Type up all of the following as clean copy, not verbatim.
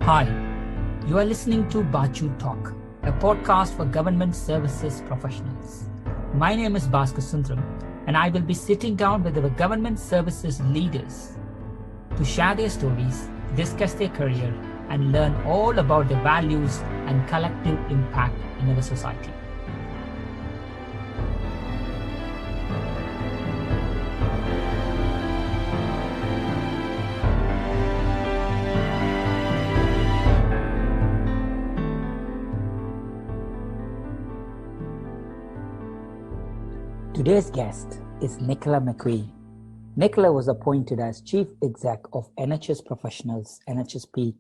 Hi, you are listening to Baachu Talk, a podcast for government services professionals. My name is Baachu Scribble, and I will be sitting down with our government services leaders to share their stories, discuss their career, and learn all about their values and collective impact in our society. Today's guest is Nicola McQueen. Nicola was appointed as Chief Exec of NHS Professionals, NHSP,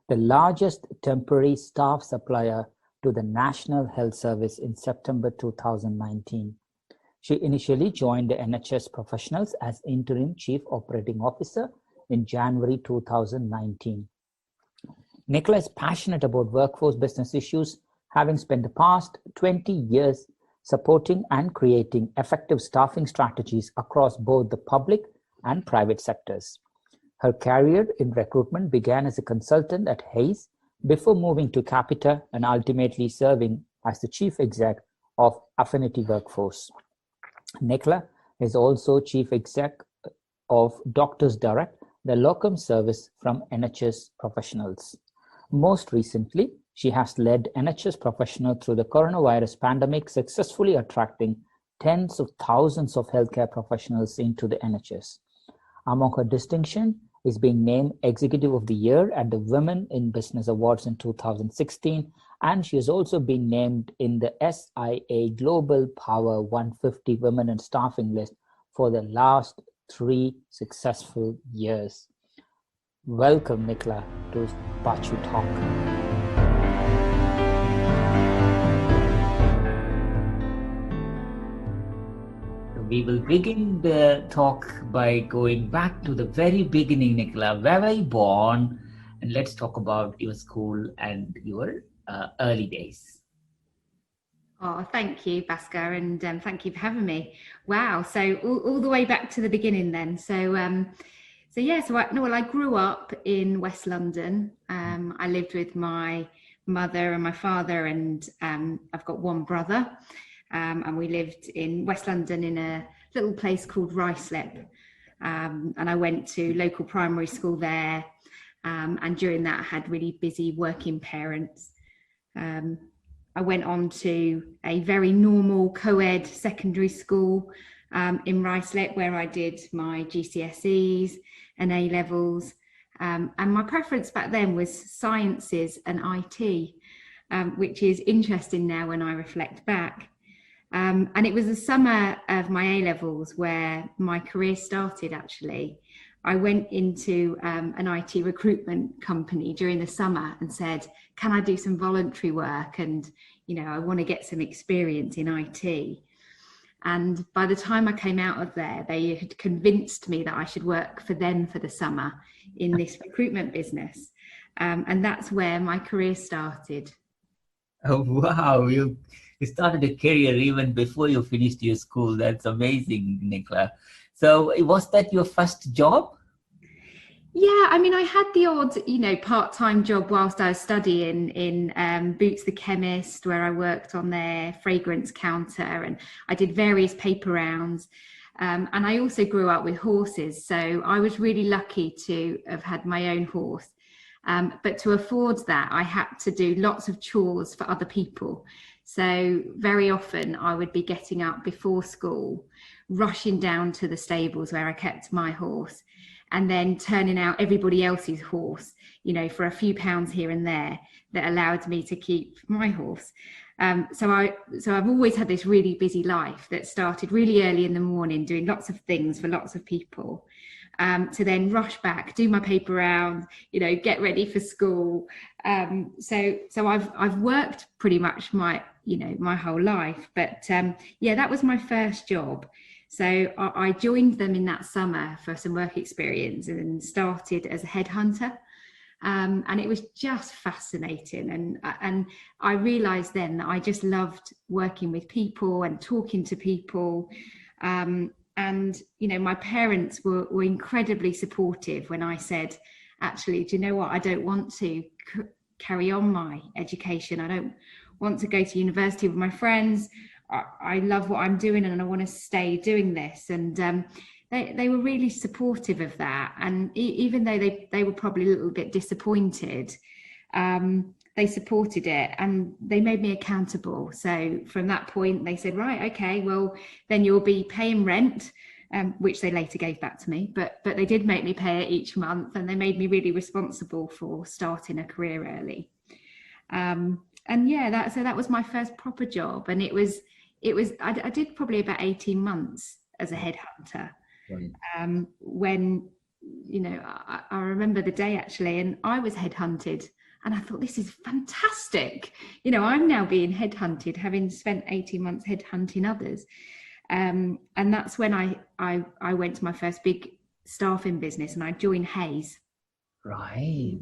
the largest temporary staff supplier to the National Health Service in September 2019. She initially joined the NHS Professionals as Interim Chief Operating Officer in January 2019. Nicola is passionate about workforce business issues, having spent the past 20 years supporting and creating effective staffing strategies across both the public and private sectors. Her career in recruitment began as a consultant at Hayes before moving to Capita and ultimately serving as the Chief Exec of Affinity Workforce. Nicola is also Chief Exec of Doctors Direct, the locum service from NHS Professionals. Most recently, she has led NHS Professional through the coronavirus pandemic, successfully attracting tens of thousands of healthcare professionals into the NHS. Among her distinction is being named Executive of the Year at the Women in Business Awards in 2016, and she has also been named in the SIA Global Power 150 Women in Staffing list for the last 3 successful years. Welcome, Nicola, to Baachu Talk. We will begin the talk by going back to the very beginning, Nicola. Where were you born? And let's talk about your school and your early days. Oh, thank you, Bhaskar, and thank you for having me. Wow, so all the way back to the beginning then. I grew up in West London. I lived with my mother and my father, and I've got one brother. And we lived in West London in a little place called Ruislip. And I went to local primary school there. And during that, I had really busy working parents. I went on to a very normal co-ed secondary school in Ruislip, where I did my GCSEs and A-levels. And my preference back then was sciences and IT, which is interesting now when I reflect back. And it was the summer of my A-levels where my career started, actually. I went into an IT recruitment company during the summer and said, can I do some voluntary work? And, I want to get some experience in IT. And by the time I came out of there, they had convinced me that I should work for them for the summer in this recruitment business. And that's where my career started. Oh, wow. You started a career even before you finished your school. That's amazing, Nicola. So was that your first job? Yeah, I mean, I had the odd, part-time job whilst I was studying in Boots the Chemist, where I worked on their fragrance counter, and I did various paper rounds. And I also grew up with horses, so I was really lucky to have had my own horse. But to afford that, I had to do lots of chores for other people. So very often I would be getting up before school, rushing down to the stables where I kept my horse, and then turning out everybody else's horse, for a few pounds here and there that allowed me to keep my horse. So I've always had this really busy life that started really early in the morning, doing lots of things for lots of people, to then rush back, do my paper round, get ready for school. So I've worked pretty much my whole life, but that was my first job. So I joined them in that summer for some work experience and started as a headhunter. And it was just fascinating. And I realized then that I just loved working with people and talking to people. And, my parents were incredibly supportive when I said, actually, do you know what? I don't want to carry on my education. I don't want to go to university with my friends. I love what I'm doing and I want to stay doing this. And they were really supportive of that. And even though they were probably a little bit disappointed, they supported it and they made me accountable. So from that point, they said, right, okay, well, then you'll be paying rent, which they later gave back to me. But they did make me pay it each month, and they made me really responsible for starting a career early. And yeah, that was my first proper job. And I did probably about 18 months as a headhunter. Right. When, you know, I remember the day actually, and I was headhunted. And I thought, this is fantastic. You know, I'm now being headhunted, having spent 18 months headhunting others. And that's when I went to my first big staffing business, and I joined Hayes. Right.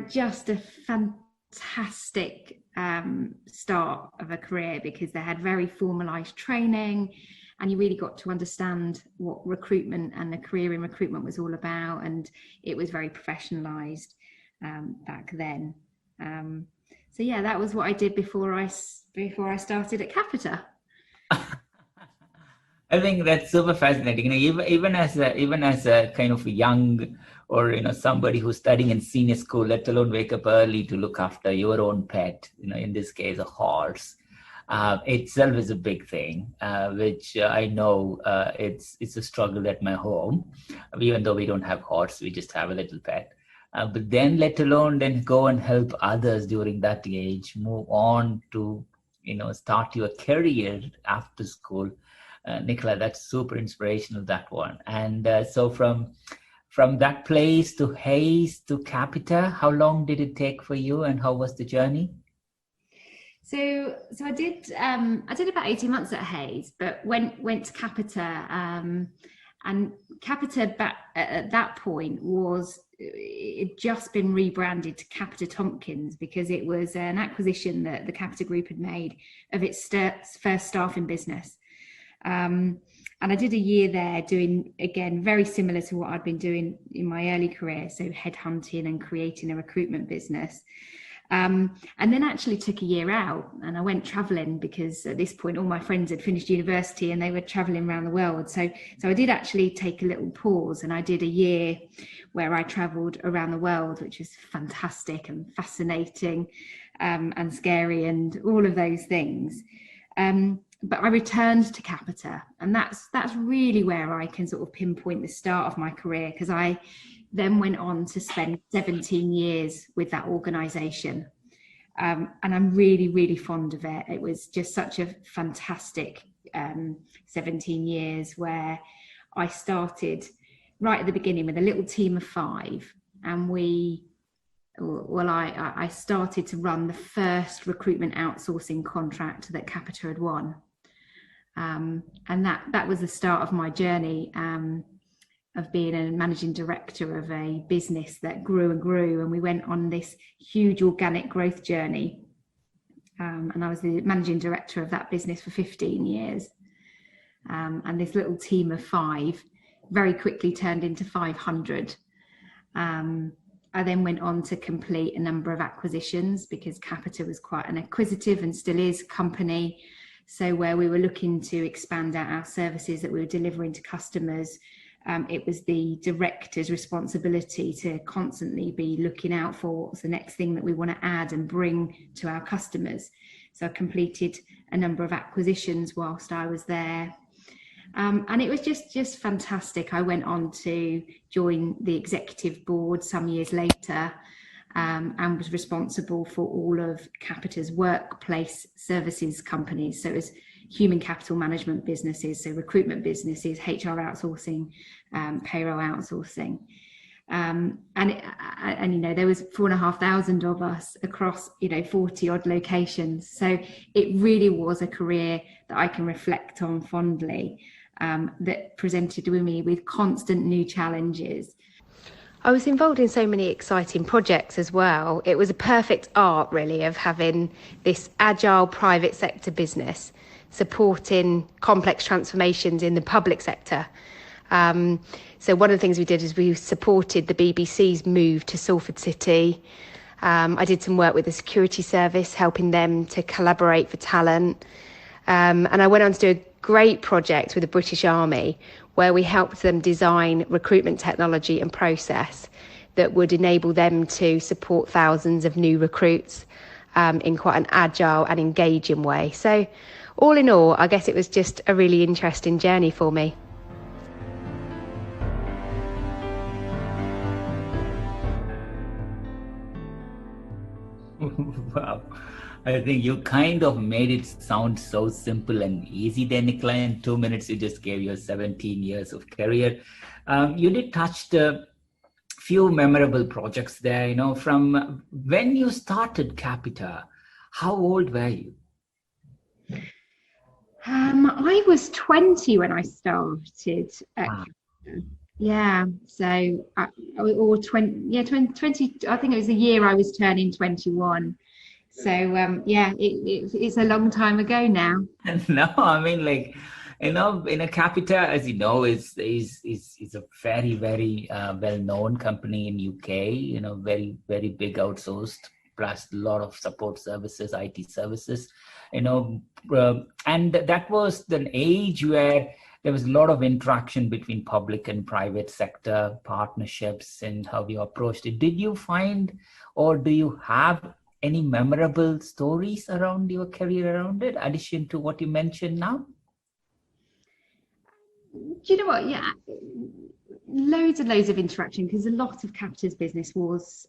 Just a fantastic start of a career, because they had very formalized training, and you really got to understand what recruitment and the career in recruitment was all about. And it was very professionalized back then. So yeah, that was what I did before I started at Capita. I think that's super fascinating. You know, even as a kind of young, or you know, somebody who's studying in senior school, let alone wake up early to look after your own pet, you know, in this case a horse, itself is a big thing, which I know it's a struggle at my home. Even though we don't have horse, we just have a little pet. But then let alone then go and help others during that age, move on to, you know, start your career after school. Nicola, that's super inspirational, that one. And so from that place to Hayes to Capita, how long did it take for you, and how was the journey? So I did about 18 months at Hayes, but went to Capita, and Capita back at that point it just been rebranded to Capita Tompkins, because it was an acquisition that the Capita Group had made of its first staffing business. And I did a year there doing, again, very similar to what I'd been doing in my early career, so headhunting and creating a recruitment business. And then actually took a year out, and I went traveling, because at this point all my friends had finished university and they were traveling around the world. So I did actually take a little pause, and I did a year where I traveled around the world, which was fantastic and fascinating, and scary and all of those things. But I returned to Capita, and that's really where I can sort of pinpoint the start of my career, because I then went on to spend 17 years with that organisation. And I'm really, really fond of it. It was just such a fantastic 17 years, where I started right at the beginning with a little team of 5, and I started to run the first recruitment outsourcing contract that Capita had won. And that was the start of my journey of being a managing director of a business that grew and grew, and we went on this huge organic growth journey. And I was the managing director of that business for 15 years. And this little team of 5 very quickly turned into 500. I then went on to complete a number of acquisitions, because Capita was quite an acquisitive, and still is, company. So where we were looking to expand out our services that we were delivering to customers, it was the director's responsibility to constantly be looking out for what's the next thing that we want to add and bring to our customers. So I completed a number of acquisitions whilst I was there. And it was just fantastic. I went on to join the executive board some years later, and was responsible for all of Capita's workplace services companies. So it was human capital management businesses, so recruitment businesses, HR outsourcing, payroll outsourcing. And you know, there was 4,500 of us across, you know, 40 odd locations. So it really was a career that I can reflect on fondly, that presented me with constant new challenges. I was involved in so many exciting projects as well. It was a perfect art, really, of having this agile private sector business supporting complex transformations in the public sector. So one of the things we did is we supported the BBC's move to Salford City. I did some work with the security service, helping them to collaborate for talent. And I went on to do a great project with the British Army where we helped them design recruitment technology and process that would enable them to support thousands of new recruits in quite an agile and engaging way. So all in all, I guess it was just a really interesting journey for me. Wow. I think you kind of made it sound so simple and easy there, Nicola. In 2 minutes, you just gave your 17 years of career. You did touch the few memorable projects there, from when you started Capita. How old were you? I was 20 when I started at Capita. Yeah, so or 20, 20, I think it was the year I was turning 21. So it's a long time ago now. No, I mean, in a Capita, as you know, is a very, very well-known company in UK. Very, very big outsourced, plus a lot of support services, IT services. And that was the age where there was a lot of interaction between public and private sector partnerships and how you approached it. Did you find, or do you have any memorable stories around your career around it, addition to what you mentioned now? Do you know what? Yeah, loads and loads of interaction, because a lot of Capita's business was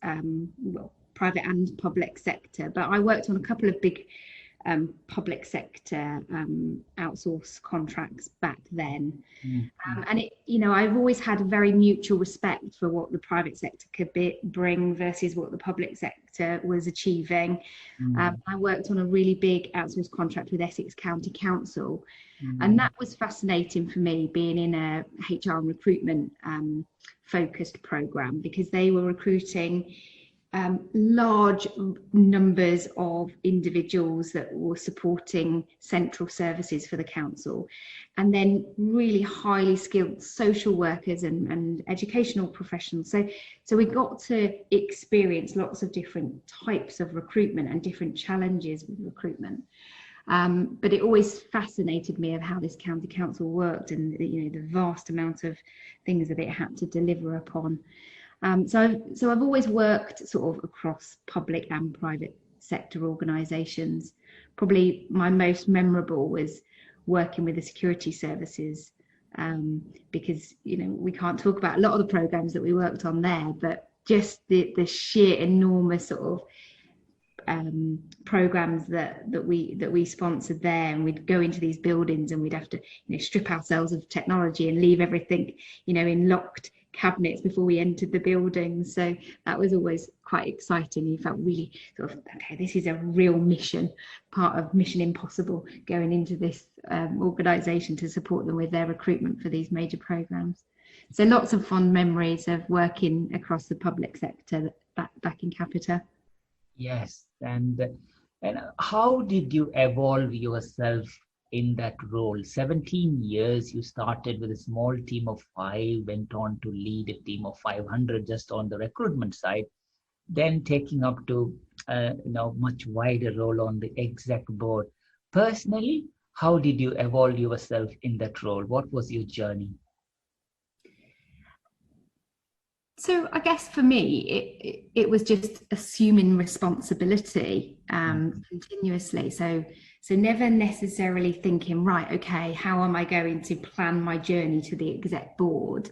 private and public sector. But I worked on a couple of big public sector outsource contracts back then. Mm-hmm. And I've always had a very mutual respect for what the private sector could bring versus what the public sector was achieving. Mm-hmm. I worked on a really big outsource contract with Essex County Council. Mm-hmm. And that was fascinating for me, being in a HR and recruitment focused program, because they were recruiting large numbers of individuals that were supporting central services for the council, and then really highly skilled social workers and educational professionals. So we got to experience lots of different types of recruitment and different challenges with recruitment. But it always fascinated me of how this county council worked, and the vast amount of things that it had to deliver upon. So I've always worked sort of across public and private sector organisations. Probably my most memorable was working with the security services, because we can't talk about a lot of the programmes that we worked on there, but just the sheer enormous sort of programs that we sponsored there, and we'd go into these buildings and we'd have to strip ourselves of technology and leave everything in locked cabinets before we entered the building. So that was always quite exciting. You felt really sort of, okay, this is a real mission, part of Mission Impossible, going into this organisation to support them with their recruitment for these major programs. So lots of fond memories of working across the public sector back in Capita. Yes, and how did you evolve yourself in that role? 17 years, you started with a small team of 5, went on to lead a team of 500 just on the recruitment side, then taking up to much wider role on the exec board. Personally, how did you evolve yourself in that role? What was your journey? So I guess for me, it was just assuming responsibility continuously. So never necessarily thinking, right, okay, how am I going to plan my journey to the exec board?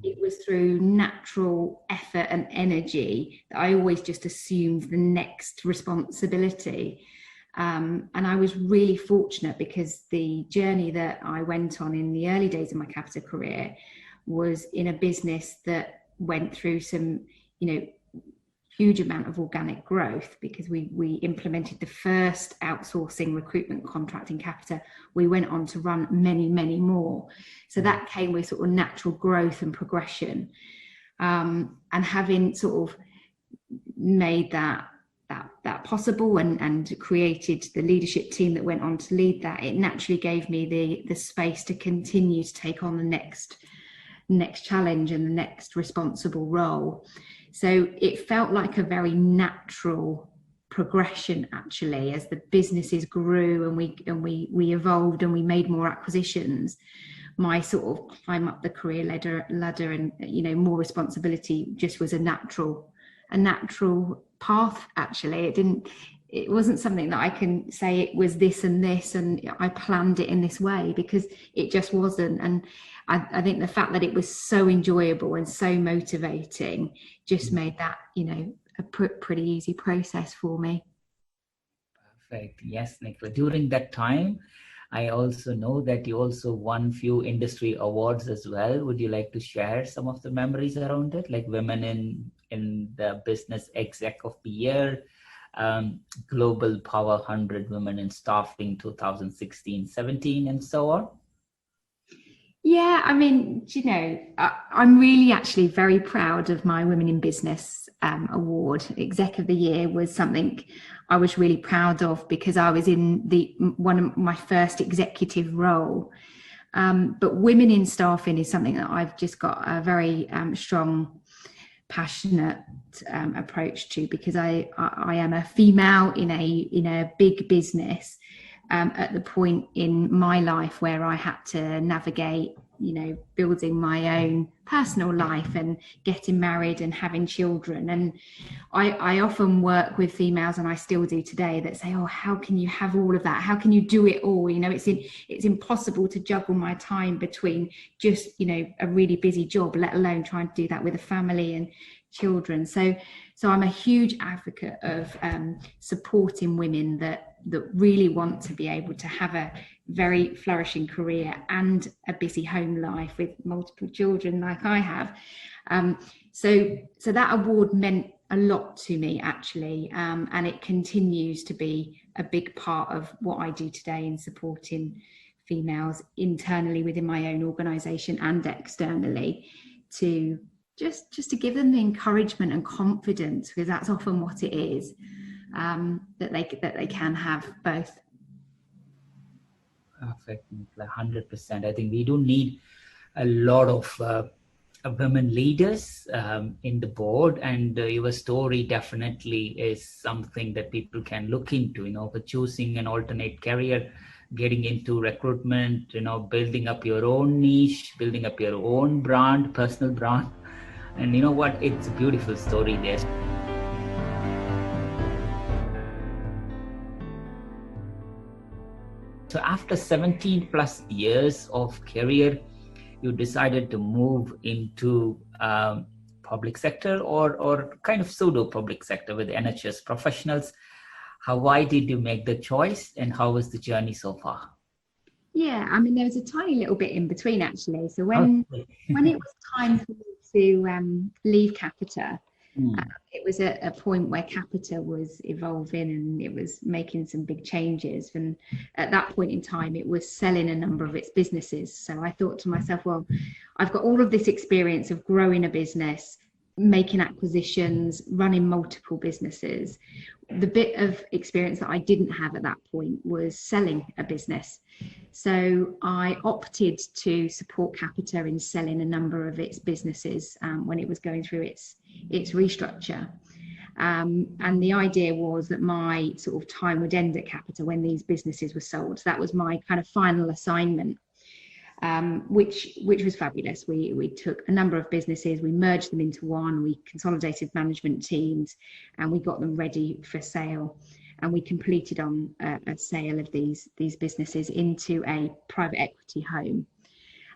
It was through natural effort and energy that I always just assumed the next responsibility. And I was really fortunate, because the journey that I went on in the early days of my Capita career was in a business that went through some, huge amount of organic growth, because we implemented the first outsourcing recruitment contract in Capita. We went on to run many, many more. So that came with sort of natural growth and progression. And having sort of made that possible and created the leadership team that went on to lead that, it naturally gave me the space to continue to take on the next next challenge and the next responsible role. So it felt like a very natural progression, actually, as the businesses grew and we evolved and we made more acquisitions. My sort of climb up the career ladder and, you know, more responsibility just was a natural path, actually. It wasn't something that I can say it was this and this and I planned it in this way, because it just wasn't. And I think the fact that it was so enjoyable and so motivating just made that, you know, a pretty easy process for me. Perfect. Yes, Nicola. During that time, I also know that you also won few industry awards as well. Would you like to share some of the memories around it, like Women in the Business Exec of the Year, Global Power 100 Women in Staffing 2016-17, and so on? Yeah, I mean, you know, I'm really actually very proud of my Women in Business award. Exec of the Year was something I was really proud of, because I was in one of my first executive role. But Women in Staffing is something that I've just got a very strong, passionate approach to, because I am a female in a big business. At the point in my life where I had to navigate, you know, building my own personal life and getting married and having children. And I often work with females, and I still do today, that say, oh, how can you have all of that? How can you do it all? You know, it's impossible to juggle my time between just, you know, a really busy job, let alone trying to do that with a family and children. So I'm a huge advocate of supporting women that really want to be able to have a very flourishing career and a busy home life with multiple children like I have. So that award meant a lot to me, actually, and it continues to be a big part of what I do today in supporting females internally within my own organisation and externally, to just to give them the encouragement and confidence, because that's often what it is, that they can have both. Perfect, 100%. I think we do need a lot of women leaders in the board, and your story definitely is something that people can look into, you know, for choosing an alternate career, getting into recruitment, you know, building up your own niche, building up your own brand, personal brand. And you know what? It's a beautiful story there. So after 17 plus years of career, you decided to move into public sector or kind of pseudo public sector with NHS professionals. Why did you make the choice, and how was the journey so far? Yeah, I mean, there was a tiny little bit in between, actually. So when it was time for me to leave Capita, it was at a point where Capita was evolving and it was making some big changes. And at that point in time, it was selling a number of its businesses. So I thought to myself, well, I've got all of this experience of growing a business, making acquisitions, running multiple businesses. The bit of experience that I didn't have at that point was selling a business. So I opted to support Capita in selling a number of its businesses when it was going through its restructure. And the idea was that my sort of time would end at Capita when these businesses were sold. So that was my kind of final assignment, which was fabulous. We took a number of businesses, we merged them into one, we consolidated management teams, and we got them ready for sale. And we completed on a sale of these businesses into a private equity home.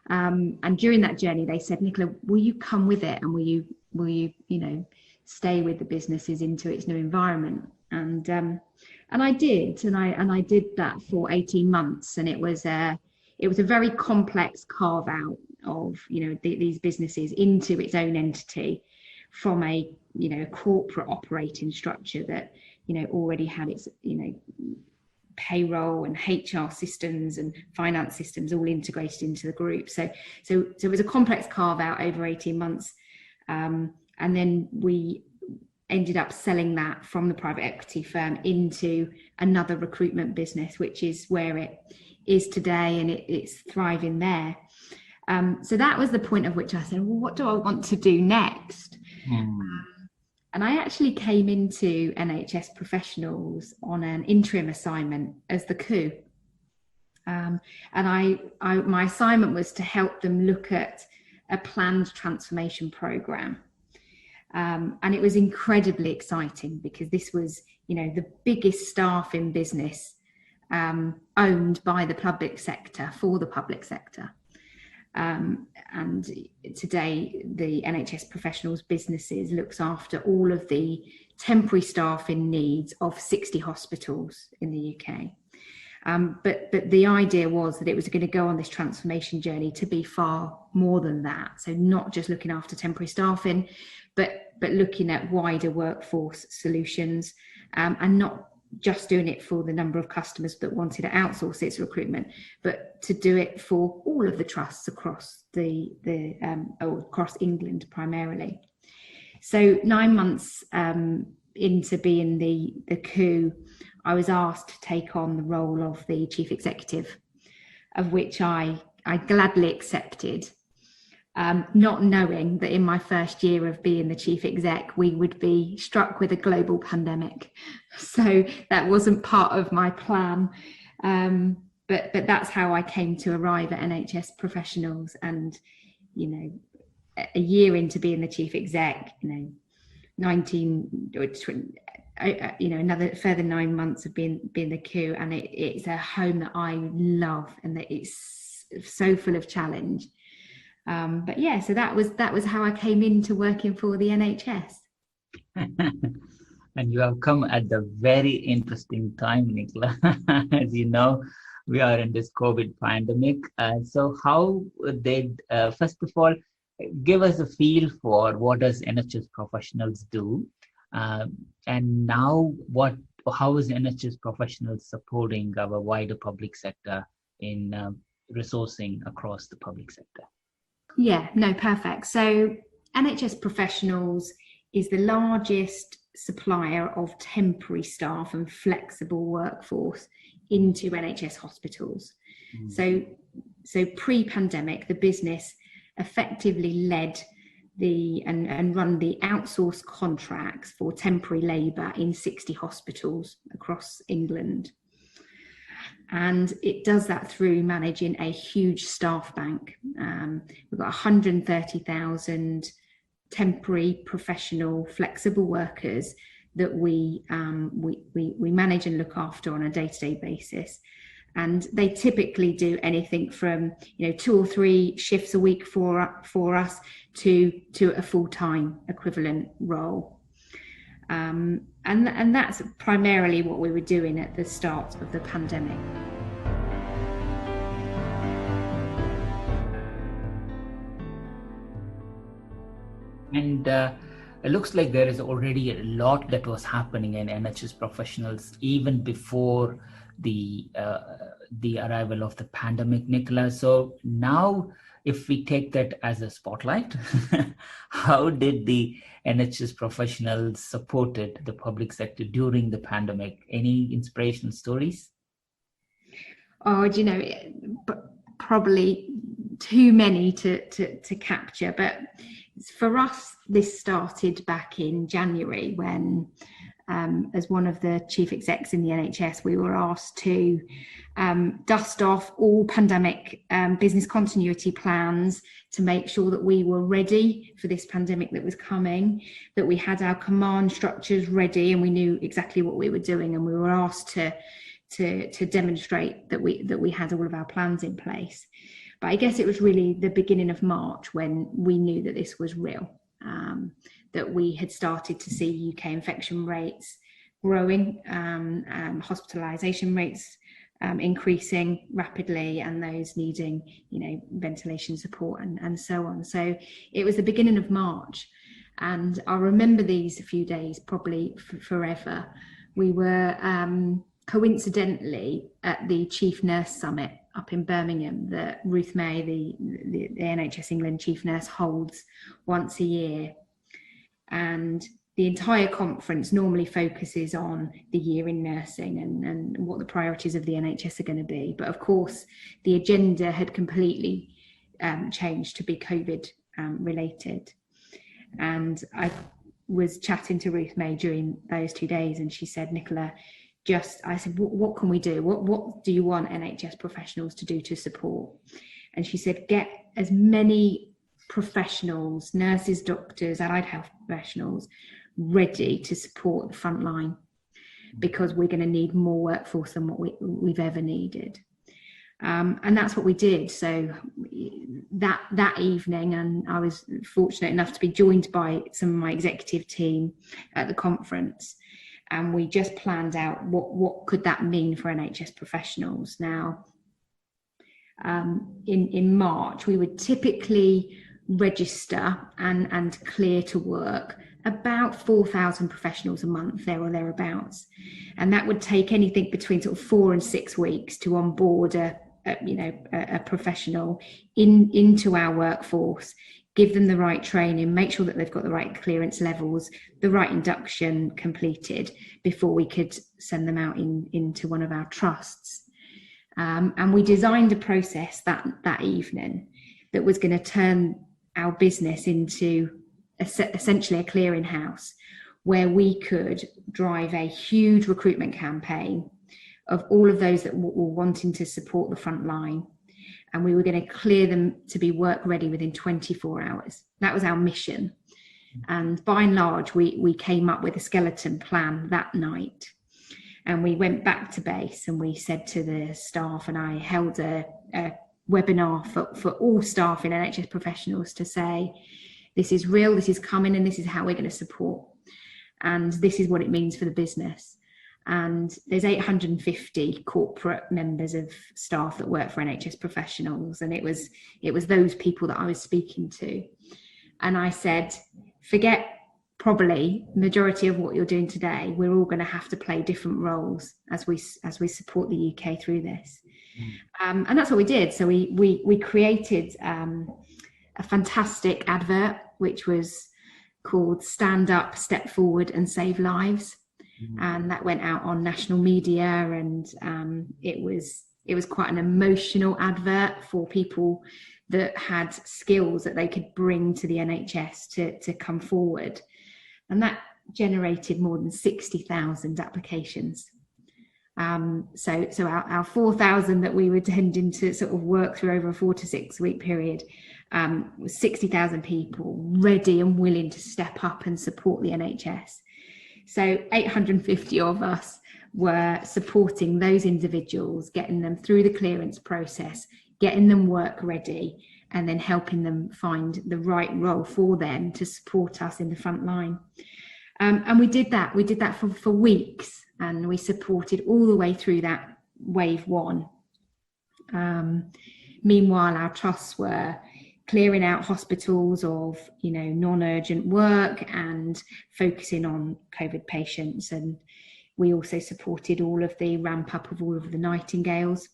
And during that journey, they said, Nicola, will you come with it, and will you you know, stay with the businesses into its new environment? And I did, and I did that for 18 months, and it was a very complex carve out of, you know, these businesses into its own entity from a, you know, corporate operating structure that, you know, already had its, you know, payroll and HR systems and finance systems all integrated into the group. So it was a complex carve out over 18 months. And then we ended up selling that from the private equity firm into another recruitment business, which is where it is today, and it's thriving there. So that was the point at which I said, well, what do I want to do next? And I actually came into NHS Professionals on an interim assignment as the coup. And my assignment was to help them look at a planned transformation program. And it was incredibly exciting because this was, the biggest staff in business owned by the public sector for the public sector. And today the NHS Professionals businesses looks after all of the temporary staffing needs of 60 hospitals in the UK. But the idea was that it was going to go on this transformation journey to be far more than that. So not just looking after temporary staffing, but looking at wider workforce solutions, and not just doing it for the number of customers that wanted to outsource its recruitment, but to do it for all of the trusts across across England primarily. So 9 months into being the coup, I was asked to take on the role of the chief executive, of which I gladly accepted, not knowing that in my first year of being the chief exec, we would be struck with a global pandemic. So that wasn't part of my plan. But that's how I came to arrive at NHS Professionals. And, a year into being the chief exec, 19 or 20, another further 9 months of being the coup, and it's a home that I love and that it's so full of challenge. But yeah, so that was how I came into working for the NHS. And you have come at the very interesting time, Nicola. As you know, we are in this COVID pandemic. So how did, first of all, give us a feel for what does NHS Professionals do? And now how is NHS Professionals supporting our wider public sector in resourcing across the public sector? Yeah, no, perfect. So NHS Professionals is the largest supplier of temporary staff and flexible workforce into NHS hospitals. So pre-pandemic, the business effectively led and run the outsourced contracts for temporary labour in 60 hospitals across England. And it does that through managing a huge staff bank. We've got 130,000 temporary, professional, flexible workers that we manage and look after on a day-to-day basis. And they typically do anything from 2 or 3 shifts a week for us to a full-time equivalent role. And that's primarily what we were doing at the start of the pandemic. And it looks like there is already a lot that was happening in NHS Professionals even before the arrival of the pandemic, Nicola. So now, if we take that as a spotlight, how did the NHS Professionals supported the public sector during the pandemic? Any inspirational stories? Oh, probably too many to capture. But for us, this started back in January when, as one of the chief execs in the NHS, we were asked to dust off all pandemic business continuity plans to make sure that we were ready for this pandemic that was coming, that we had our command structures ready and we knew exactly what we were doing, and we were asked to demonstrate that we had all of our plans in place. But I guess it was really the beginning of March when we knew that this was real, that we had started to see UK infection rates growing, hospitalisation rates increasing rapidly, and those needing, ventilation support and so on. So it was the beginning of March, and I remember these few days probably forever. We were coincidentally at the Chief Nurse Summit up in Birmingham that Ruth May, the NHS England Chief Nurse, holds once a year. And the entire conference normally focuses on the year in nursing and what the priorities of the NHS are going to be. But of course, the agenda had completely changed to be COVID related. And I was chatting to Ruth May during those 2 days, and she said, Nicola, I said, what can we do? What do you want NHS professionals to do to support? And she said, get as many professionals, nurses, doctors, allied health professionals ready to support the front line, because we're going to need more workforce than what we've ever needed. And that's what we did. So that evening, and I was fortunate enough to be joined by some of my executive team at the conference, and we just planned out what could that mean for NHS professionals. Now, in March, we would typically register and clear to work about 4,000 professionals a month, there or thereabouts, and that would take anything between sort of 4 and 6 weeks to onboard a professional into our workforce, give them the right training, make sure that they've got the right clearance levels, the right induction completed before we could send them out into one of our trusts. And we designed a process that evening that was going to turn our business into essentially a clearinghouse, where we could drive a huge recruitment campaign of all of those that were wanting to support the front line, and we were going to clear them to be work ready within 24 hours. That was our mission. And by and large, we came up with a skeleton plan that night, and we went back to base and we said to the staff, and I held a webinar for all staff in NHS professionals to say, this is real, this is coming, and this is how we're going to support, and this is what it means for the business. And there's 850 corporate members of staff that work for NHS professionals, and it was those people that I was speaking to. And I said, forget probably majority of what you're doing today. We're all going to have to play different roles as we support the UK through this. And that's what we did. So we created a fantastic advert, which was called Stand Up, Step Forward and Save Lives. And that went out on national media, and it was quite an emotional advert for people that had skills that they could bring to the NHS to come forward. And that generated more than 60,000 applications. So our 4,000 that we were tending to sort of work through over a 4 to 6 week period was 60,000 people ready and willing to step up and support the NHS. So 850 of us were supporting those individuals, getting them through the clearance process, getting them work ready, and then helping them find the right role for them to support us in the front line. And we did that for weeks, and we supported all the way through that wave one. Meanwhile, our trusts were clearing out hospitals of, non-urgent work and focusing on COVID patients. And we also supported all of the ramp up of all of the Nightingales,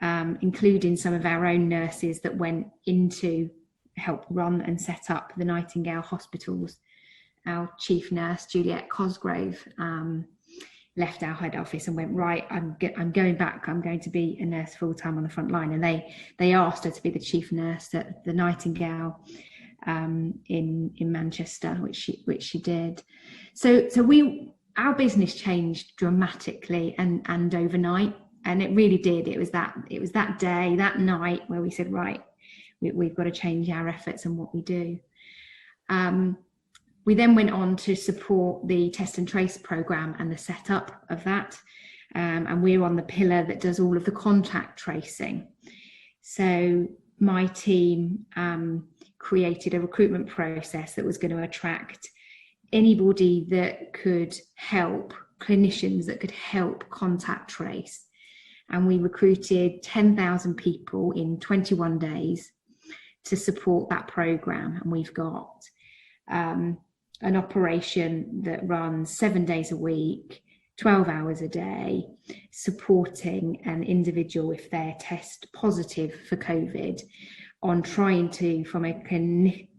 including some of our own nurses that went in to help run and set up the Nightingale hospitals. Our chief nurse, Juliet Cosgrove, left our head office and went, right, I'm going back, I'm going to be a nurse full-time on the front line. And they asked her to be the chief nurse at the Nightingale in Manchester, which she did. So our business changed dramatically and overnight, and it really did. It was that day, that night, where we said, right, we've got to change our efforts and what we do. We then went on to support the test and trace programme and the setup of that. And we're on the pillar that does all of the contact tracing. So my team created a recruitment process that was going to attract anybody that could help, clinicians that could help contact trace. And we recruited 10,000 people in 21 days to support that programme. And we've got an operation that runs 7 days a week, 12 hours a day, supporting an individual if they're test positive for COVID, on trying to, from a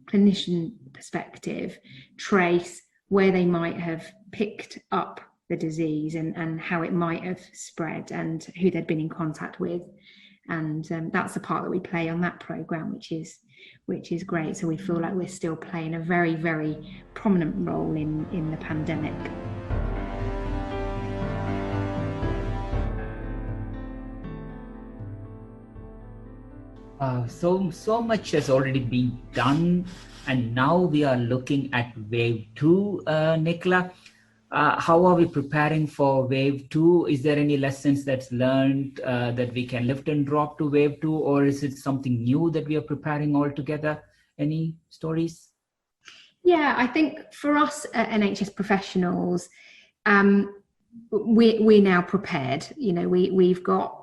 clinician perspective, trace where they might have picked up the disease and how it might have spread and who they'd been in contact with, And that's the part that we play on that programme, which is great. So we feel like we're still playing a very, very prominent role in the pandemic. So much has already been done, and now we are looking at wave 2. Nicola, how are we preparing for wave 2? Is there any lessons that's learned that we can lift and drop to wave 2, or is it something new that we are preparing altogether? Any stories? Yeah, I think for us NHS professionals, we're now prepared. We've got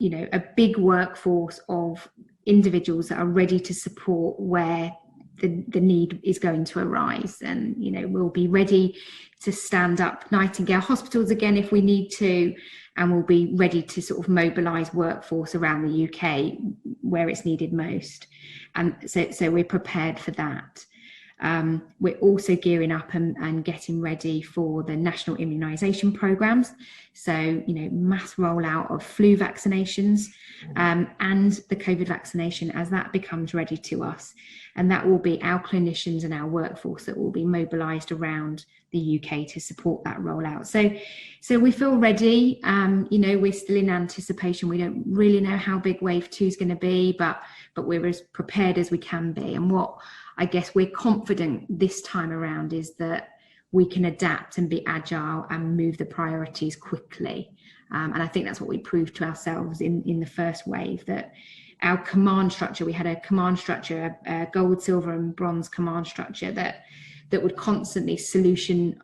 a big workforce of individuals that are ready to support where the need is going to arise, and we'll be ready to stand up Nightingale hospitals again if we need to, and we'll be ready to sort of mobilise workforce around the UK where it's needed most, and so we're prepared for that. We're also gearing up and getting ready for the national immunisation programmes. So, mass rollout of flu vaccinations and the COVID vaccination as that becomes ready to us. And that will be our clinicians and our workforce that will be mobilised around the UK to support that rollout. So we feel ready. We're still in anticipation. We don't really know how big wave 2 is going to be, but we're as prepared as we can be. And what I guess we're confident this time around is that we can adapt and be agile and move the priorities quickly. And I think that's what we proved to ourselves in the first wave, that our command structure, we had a command structure, a gold, silver and bronze command structure that would constantly solution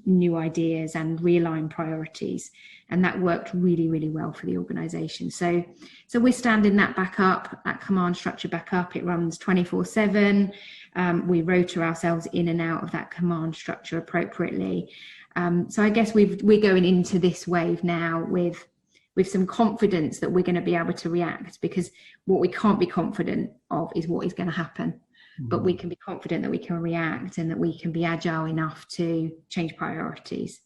new ideas and realign priorities. And that worked really, really well for the organisation. So we're standing that back up, that command structure back up. It runs 24/7. We rotor ourselves in and out of that command structure appropriately. So I guess we're going into this wave now with some confidence that we're going to be able to react, because what we can't be confident of is what is going to happen. Mm-hmm. But we can be confident that we can react and that we can be agile enough to change priorities.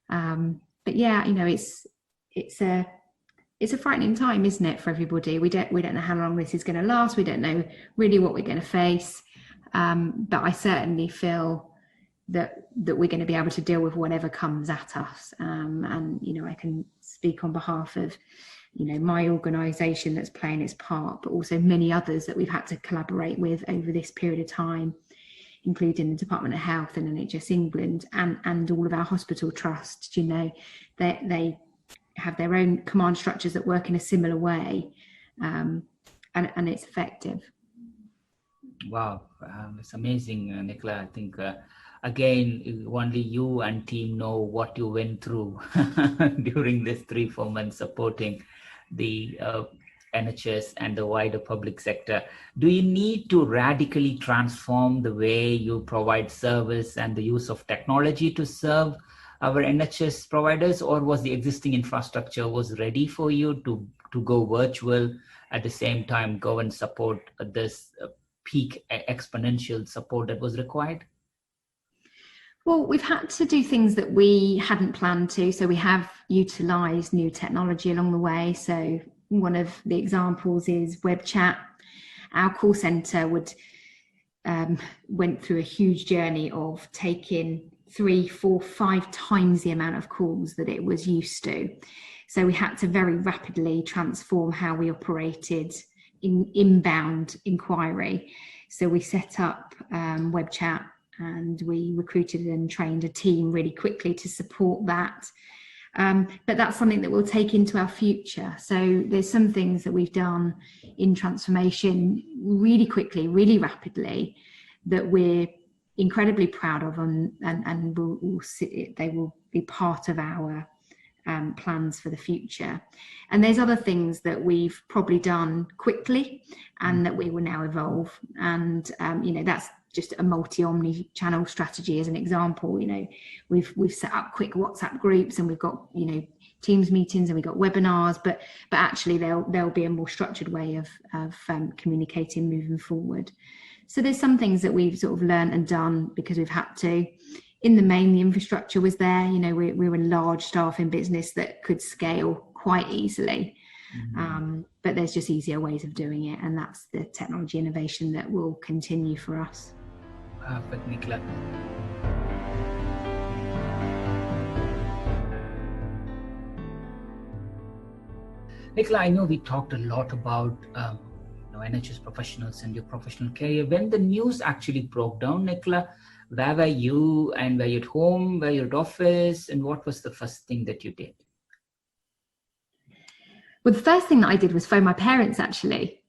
But yeah, it's a frightening time, isn't it, for everybody? We don't know how long this is going to last. We don't know really what we're going to face. But I certainly feel that we're going to be able to deal with whatever comes at us. And I can speak on behalf of my organisation that's playing its part, but also many others that we've had to collaborate with over this period of time, including the Department of Health and NHS England and all of our hospital trusts. They have their own command structures that work in a similar way, and it's effective. Wow, it's amazing, Nicola. I think again, only you and team know what you went through during this 3-4 months supporting the NHS and the wider public sector. Do you need to radically transform the way you provide service and the use of technology to serve our NHS providers, or was the existing infrastructure was ready for you to go virtual at the same time go and support this peak exponential support that was required? Well, we've had to do things that we hadn't planned to. So we have utilised new technology along the way. So one of the examples is web chat. Our call centre went through a huge journey of taking 3, 4, 5 times the amount of calls that it was used to. So we had to very rapidly transform how we operated in inbound inquiry. So we set up web chat, and we recruited and trained a team really quickly to support that. But that's something that we'll take into our future. So there's some things that we've done in transformation really quickly, really rapidly, that we're incredibly proud of, and they will be part of our plans for the future. And there's other things that we've probably done quickly and that we will now evolve. And that's just a omni-channel strategy as an example. We've set up quick WhatsApp groups, and we've got Teams meetings, and we've got webinars, but actually there'll be a more structured way of communicating moving forward. So there's some things that we've sort of learned and done because we've had to. In the main, the infrastructure was there. We're a large staffing business that could scale quite easily. But there's just easier ways of doing it, and that's the technology innovation that will continue for us. Perfect, Nicola. Nicola, I know we talked a lot about NHS professionals and your professional career. When the news actually broke down, Nicola, where were you, and were you at home, were you at office, and what was the first thing that you did? Well, the first thing that I did was phone my parents, actually.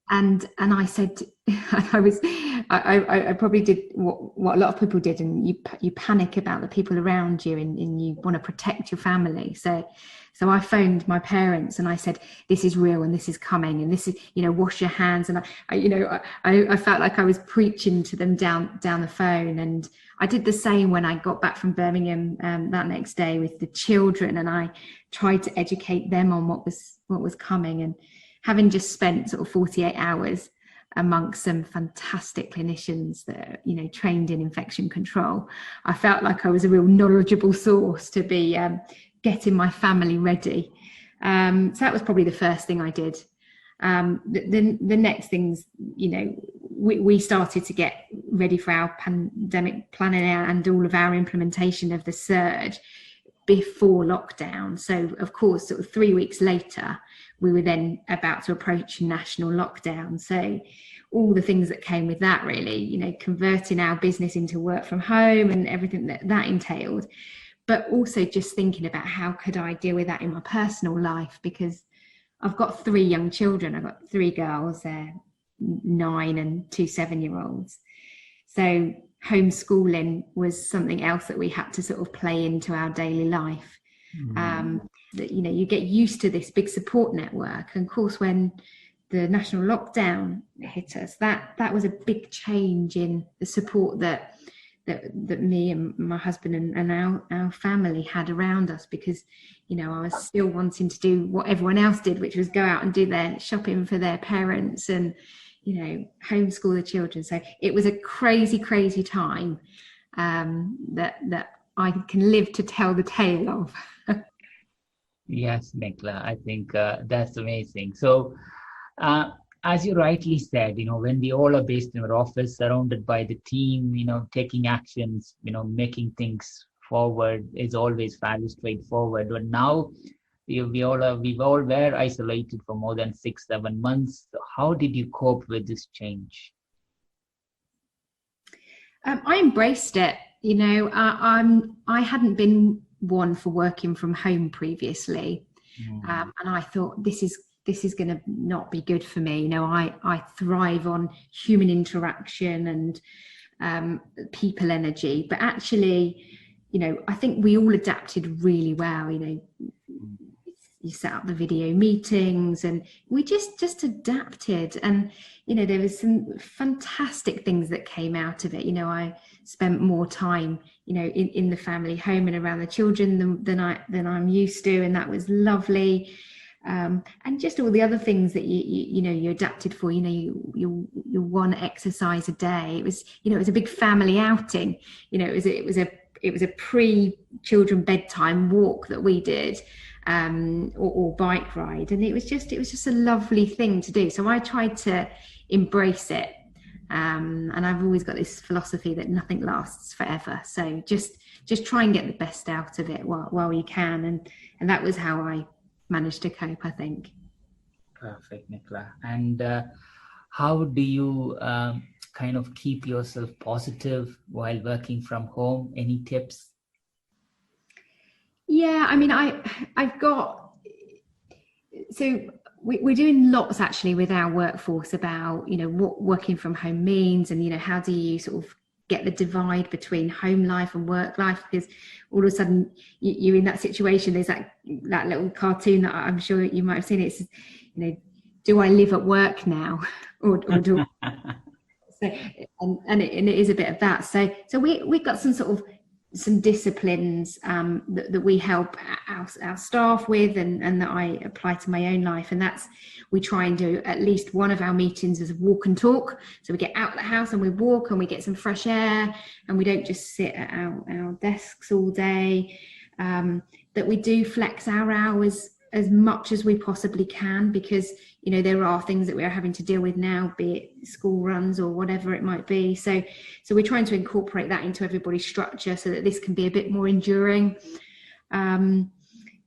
And I said, I probably did what a lot of people did, and you panic about the people around you, and you want to protect your family. So I phoned my parents and I said, this is real and this is coming, and this is, wash your hands. And I felt like I was preaching to them down the phone. And I did the same when I got back from Birmingham that next day with the children, and I tried to educate them on what was coming. And having just spent sort of 48 hours amongst some fantastic clinicians that are, trained in infection control, I felt like I was a real knowledgeable source to be getting my family ready. So that was probably the first thing I did. The next things, we started to get ready for our pandemic planning and all of our implementation of the surge before lockdown. So of course, sort of 3 weeks later, we were then about to approach national lockdown. So all the things that came with that, really, converting our business into work from home and everything that entailed, but also just thinking about how could I deal with that in my personal life, because I've got 3 young children. I've got 3 girls, they're 9 and 2 7-year-olds. So homeschooling was something else that we had to sort of play into our daily life. That, you get used to this big support network. And of course, when the national lockdown hit us, that was a big change in the support that me and my husband and our family had around us, because I was still wanting to do what everyone else did, which was go out and do their shopping for their parents and homeschool the children. So it was a crazy time that I can live to tell the tale of. Yes, Nicola, I think that's amazing. So as you rightly said, when we all are based in our office, surrounded by the team, taking actions, making things forward is always fairly straightforward. But now we all were isolated for more than 6-7 months. So how did you cope with this change? I embraced it. I hadn't been one for working from home previously, and I thought this is going to not be good for me. I thrive on human interaction and people energy, but actually, I think we all adapted really well. You set up the video meetings and we just adapted, and there was some fantastic things that came out of it. I spent more time in the family home and around the children than I'm used to, and that was lovely. And just all the other things that you adapted for. You one exercise a day. It was a big family outing. It was a pre-children bedtime walk that we did, or bike ride, and it was just a lovely thing to do. So I tried to embrace it, and I've always got this philosophy that nothing lasts forever. So just try and get the best out of it while you can, and that was how I managed to cope, I think. Perfect, Nicola. And how do you kind of keep yourself positive while working from home? Any tips? Yeah, I mean, I've got, so we're doing lots actually with our workforce about, what working from home means, and, how do you sort of get the divide between home life and work life, because all of a sudden you're in that situation. There's that little cartoon that I'm sure you might have seen. It's, do I live at work now or do so, and it is a bit of that. So we've got some disciplines that we help our staff with, and that I apply to my own life. And that's, we try and do at least one of our meetings as a walk and talk. So we get out of the house and we walk and we get some fresh air, and we don't just sit at our desks all day. That we do flex our hours as much as we possibly can, because there are things that we're having to deal with now, be it school runs or whatever it might be. So we're trying to incorporate that into everybody's structure so that this can be a bit more enduring.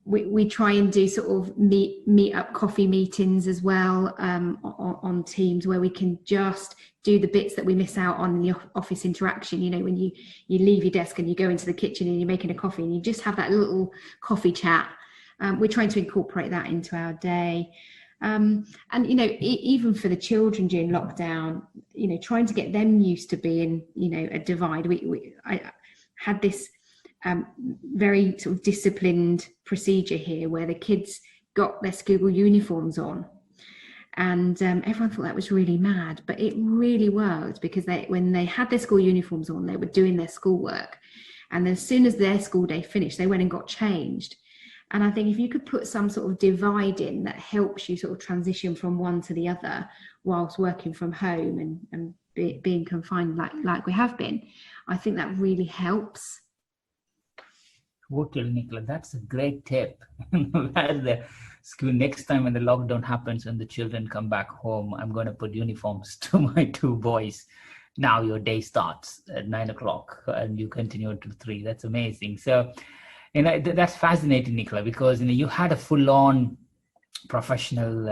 We try and do sort of meet up coffee meetings as well, on Teams, where we can just do the bits that we miss out on in the office interaction. When you leave your desk and you go into the kitchen and you're making a coffee and you just have that little coffee chat. We're trying to incorporate that into our day. And even for the children during lockdown, trying to get them used to being a divide. I had this very sort of disciplined procedure here where the kids got their school uniforms on, and everyone thought that was really mad, but it really worked, because when they had their school uniforms on, they were doing their schoolwork, and as soon as their school day finished, they went and got changed. And I think if you could put some sort of divide in that helps you sort of transition from one to the other whilst working from home and being confined like we have been, I think that really helps. Totally, Nicola. That's a great tip. At the school, next time when the lockdown happens and the children come back home, I'm going to put uniforms to my 2 boys. Now your day starts at 9 o'clock and you continue to 3. That's amazing. So, that's fascinating, Nicola, because you had a full-on professional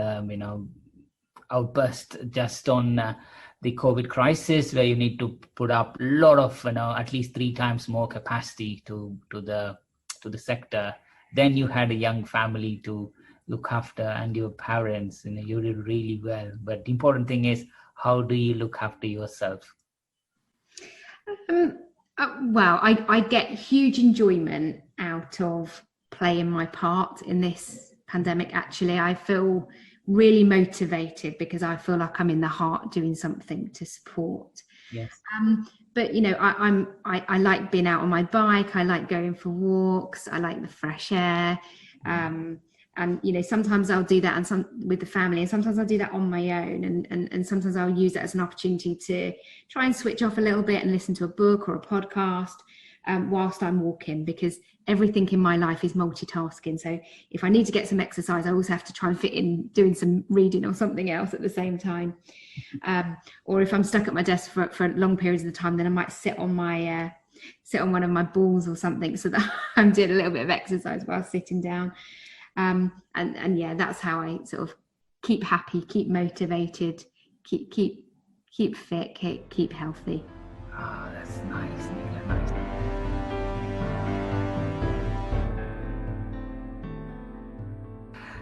outburst just on the COVID crisis, where you need to put up a lot of at least 3 times more capacity to the sector. Then you had a young family to look after, and your parents. You did really well. But the important thing is, how do you look after yourself? Well, I get huge enjoyment out of playing my part in this pandemic. Actually, I feel really motivated because I feel like I'm in the heart doing something to support. Yes. But I like being out on my bike. I like going for walks. I like the fresh air. And sometimes I'll do that and with the family, and sometimes I'll do that on my own, and sometimes I'll use it as an opportunity to try and switch off a little bit and listen to a book or a podcast whilst I'm walking, because everything in my life is multitasking. So if I need to get some exercise, I also have to try and fit in doing some reading or something else at the same time. Or if I'm stuck at my desk for long periods of the time, then I might sit on one of my balls or something, so that I'm doing a little bit of exercise while sitting down. And yeah, that's how I sort of keep happy, keep motivated, keep fit, keep healthy. Ah, that's nice, Nicola, nice.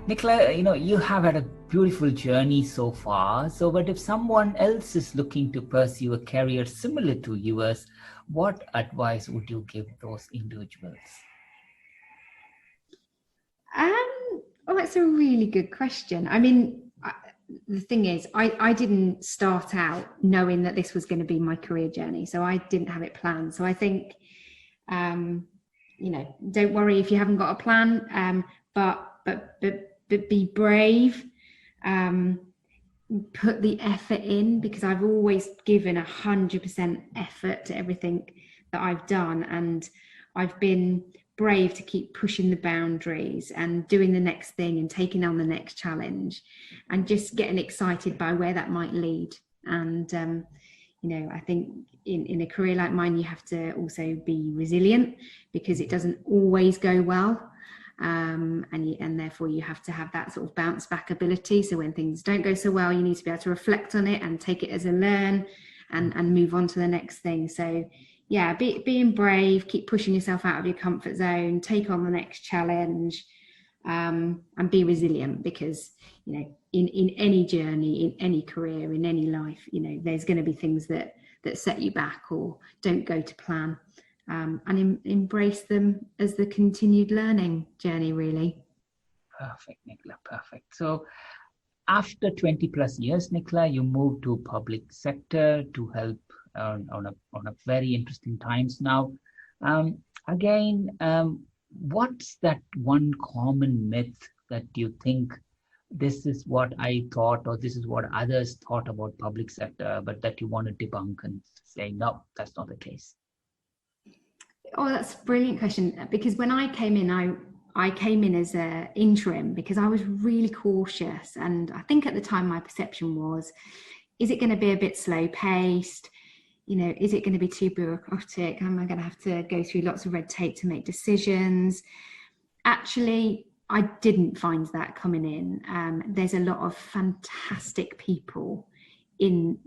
Nicola, you have had a beautiful journey so far. So, but if someone else is looking to pursue a career similar to yours, what advice would you give those individuals? That's a really good question. I mean, the thing is, I didn't start out knowing that this was going to be my career journey, so I didn't have it planned. So I think, don't worry if you haven't got a plan, but be brave, put the effort in, because I've always given 100% effort to everything that I've done, and I've been brave to keep pushing the boundaries and doing the next thing and taking on the next challenge and just getting excited by where that might lead. And I think in a career like mine, you have to also be resilient, because it doesn't always go well, and therefore you have to have that sort of bounce back ability. So when things don't go so well, you need to be able to reflect on it and take it as a learn and move on to the next thing. So yeah, being brave, keep pushing yourself out of your comfort zone, take on the next challenge, and be resilient, because in any journey, in any career, in any life, there's going to be things that set you back or don't go to plan, and embrace them as the continued learning journey, really. Perfect, Nicola, perfect. So after 20 plus years, Nicola, you moved to public sector to help on a very interesting times now. What's that one common myth that you think this is what I thought, or this is what others thought about public sector, but that you want to debunk and say, no, that's not the case? Oh, that's a brilliant question, because when I came in, I came in as an interim because I was really cautious. And I think at the time my perception was, is it going to be a bit slow paced? You know, is it going to be too bureaucratic? Am I going to have to go through lots of red tape to make decisions? Actually, I didn't find that coming in. There's a lot of fantastic people in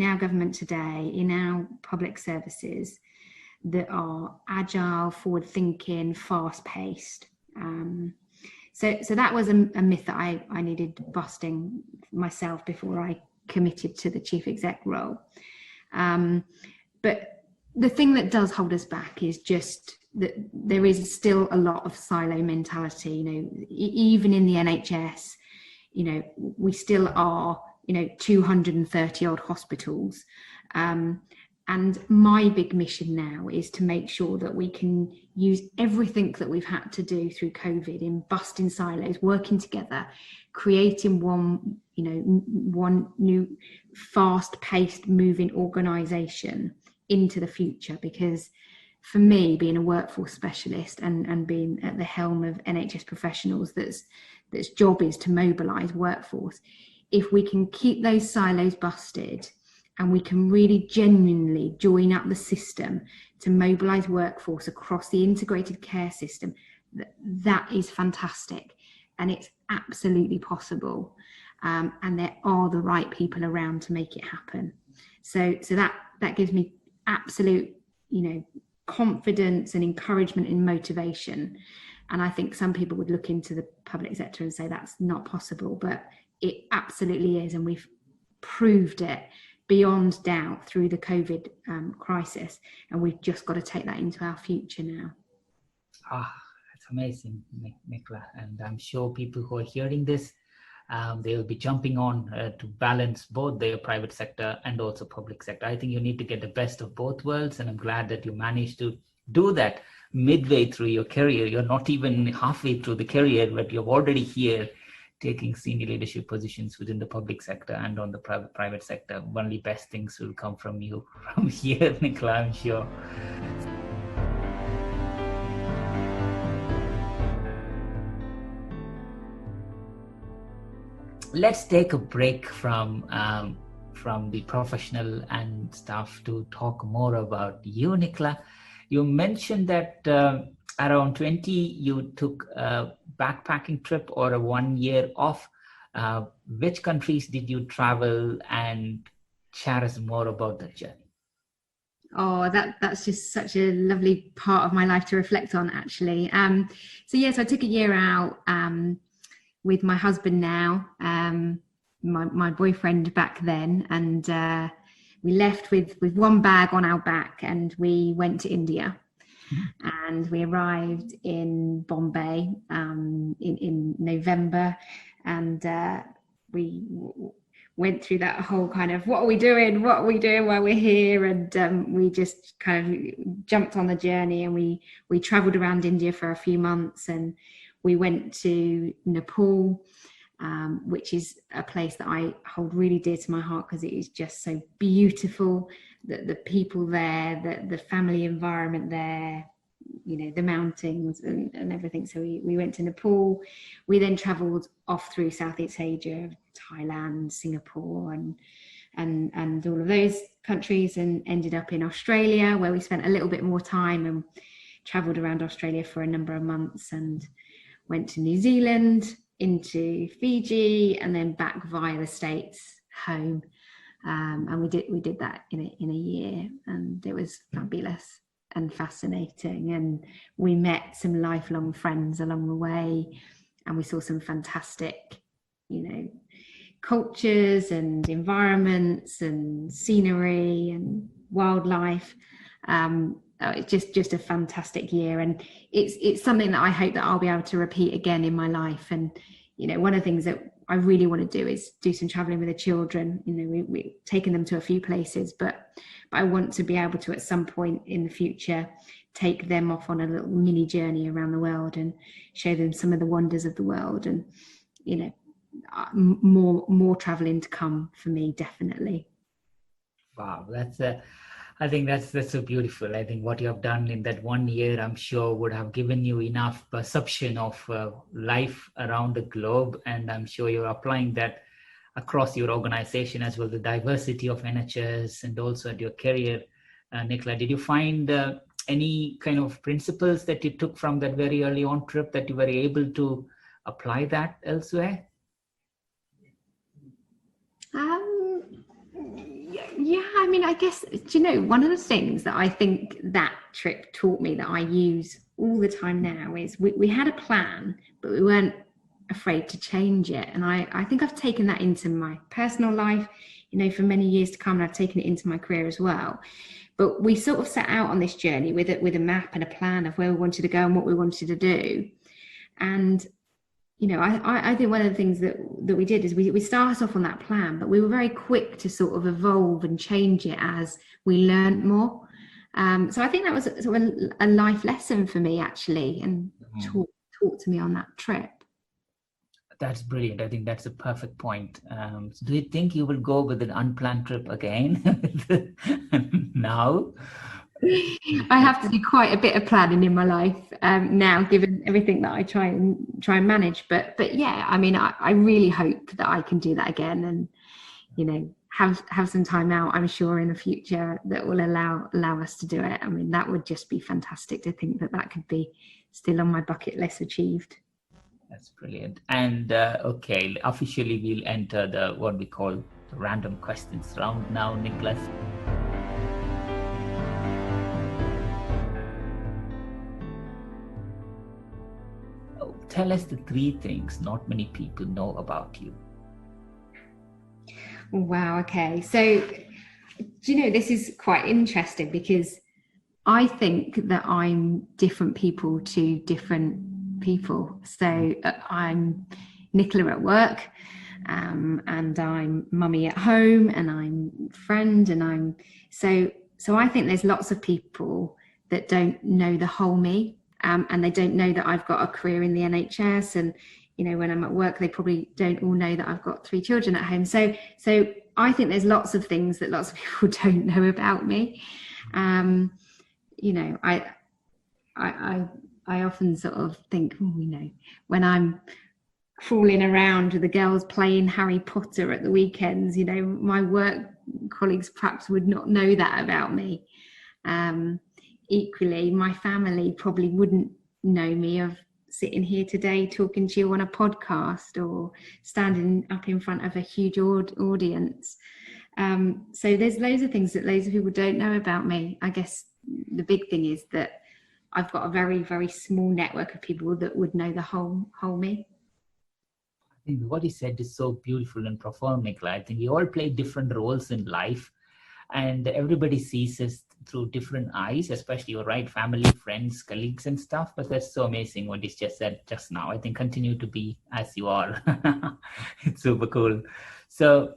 our government today, in our public services, that are agile, forward-thinking, fast-paced. So that was a myth that I needed busting myself before I committed to the chief exec role. But the thing that does hold us back is just that there is still a lot of silo mentality. You know, even in the NHS, you know, we still are, you know, 230 odd hospitals. And my big mission now is to make sure that we can use everything that we've had to do through COVID in busting silos, working together, creating one new fast-paced moving organisation into the future. Because for me, being a workforce specialist and being at the helm of NHS professionals that's job is to mobilise workforce, if we can keep those silos busted, and we can really genuinely join up the system to mobilise workforce across the integrated care system, that is fantastic. And it's absolutely possible. And there are the right people around to make it happen. So that gives me absolute, you know, confidence and encouragement and motivation. And I think some people would look into the public sector and say that's not possible, but it absolutely is. And we've proved it beyond doubt through the COVID crisis, and we've just got to take that into our future now. That's amazing, Nicola, and I'm sure people who are hearing this, they will be jumping on to balance both their private sector and also public sector. I think you need to get the best of both worlds, and I'm glad that you managed to do that midway through your career. You're not even halfway through the career, but you're already here taking senior leadership positions within the public sector and on the private sector. Only best things will come from you from here, Nicola, I'm sure. Let's take a break from the professional and stuff to talk more about you, Nicola. You mentioned that around 20, you took a backpacking trip or a 1 year off. Which countries did you travel, and share us more about that journey? Oh, that's just such a lovely part of my life to reflect on, actually. So yes, I took a year out with my husband now, my boyfriend back then, and we left with one bag on our back, and we went to India. And we arrived in Bombay in November, and we went through that whole kind of what are we doing while we're here, and we just kind of jumped on the journey, and we traveled around India for a few months, and we went to Nepal, which is a place that I hold really dear to my heart because it is just so beautiful. The people there, the family environment there, you know, the mountains and everything. So we went to Nepal. We then travelled off through Southeast Asia, Thailand, Singapore, and all of those countries, and ended up in Australia, where we spent a little bit more time and travelled around Australia for a number of months, and went to New Zealand, into Fiji, and then back via the States home. And we did that in a year, and it was fabulous and fascinating. And we met some lifelong friends along the way, and we saw some fantastic, you know, cultures and environments and scenery and wildlife. It's just a fantastic year, and it's something that I hope that I'll be able to repeat again in my life. And you know, one of the things that I really want to do is do some traveling with the children. You know, we've taken them to a few places, but I want to be able to, at some point in the future, take them off on a little mini journey around the world and show them some of the wonders of the world. And you know, more traveling to come for me, definitely. Wow, I think that's so beautiful. I think what you have done in that 1 year, I'm sure, would have given you enough perception of life around the globe, and I'm sure you're applying that across your organization as well, the diversity of NHS and also at your career. Nicola, did you find any kind of principles that you took from that very early on trip that you were able to apply that elsewhere? Yeah, I mean, I guess, do you know, one of the things that I think that trip taught me that I use all the time now is we had a plan, but we weren't afraid to change it. And I think I've taken that into my personal life, you know, for many years to come, and I've taken it into my career as well. But we sort of set out on this journey with a map and a plan of where we wanted to go and what we wanted to do. And you know, I think one of the things that we did is we started off on that plan, but we were very quick to sort of evolve and change it as we learned more. So I think that was sort of a life lesson for me, actually, and taught to me on that trip. That's brilliant. I think that's a perfect point. So do you think you will go with an unplanned trip again now? I have to do quite a bit of planning in my life now, given everything that I try and manage. But yeah, I mean, I really hope that I can do that again, and you know, have some time out. I'm sure in the future that will allow us to do it. I mean, that would just be fantastic to think that could be still on my bucket list achieved. That's brilliant. And okay, officially we'll enter the what we call the random questions round now, Nicholas. Tell us the 3 things not many people know about you. Wow, okay. So, do you know, this is quite interesting because I think that I'm different people to different people. So I'm Nicola at work, and I'm mummy at home, and I'm friend, and I'm so I think there's lots of people that don't know the whole me. And they don't know that I've got a career in the NHS, and you know, when I'm at work, they probably don't all know that I've got 3 children at home. So I think there's lots of things that lots of people don't know about me. You know, I often sort of think, you know, when I'm fooling around with the girls playing Harry Potter at the weekends, you know, my work colleagues perhaps would not know that about me. Equally, my family probably wouldn't know me of sitting here today talking to you on a podcast or standing up in front of a huge audience. So there's loads of things that loads of people don't know about me. I guess the big thing is that I've got a very, very small network of people that would know the whole me. I think what you said is so beautiful and profound, Nicola. I think we all play different roles in life, and everybody sees us through different eyes, especially your right family, friends, colleagues and stuff. But that's so amazing what you just said just now. I think continue to be as you are. It's super cool. So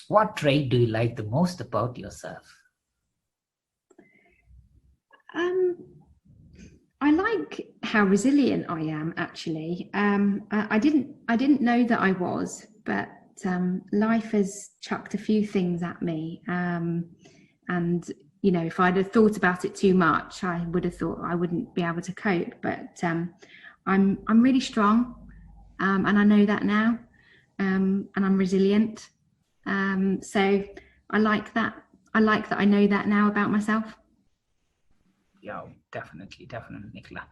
what trait do you like the most about yourself? I like how resilient I am, actually. I didn't know that I was, but life has chucked a few things at me. And you know, if I'd have thought about it too much, I would have thought I wouldn't be able to cope. But I'm really strong, and I know that now, and I'm resilient. So I like that. I like that I know that now about myself. Yeah, definitely, Nicola.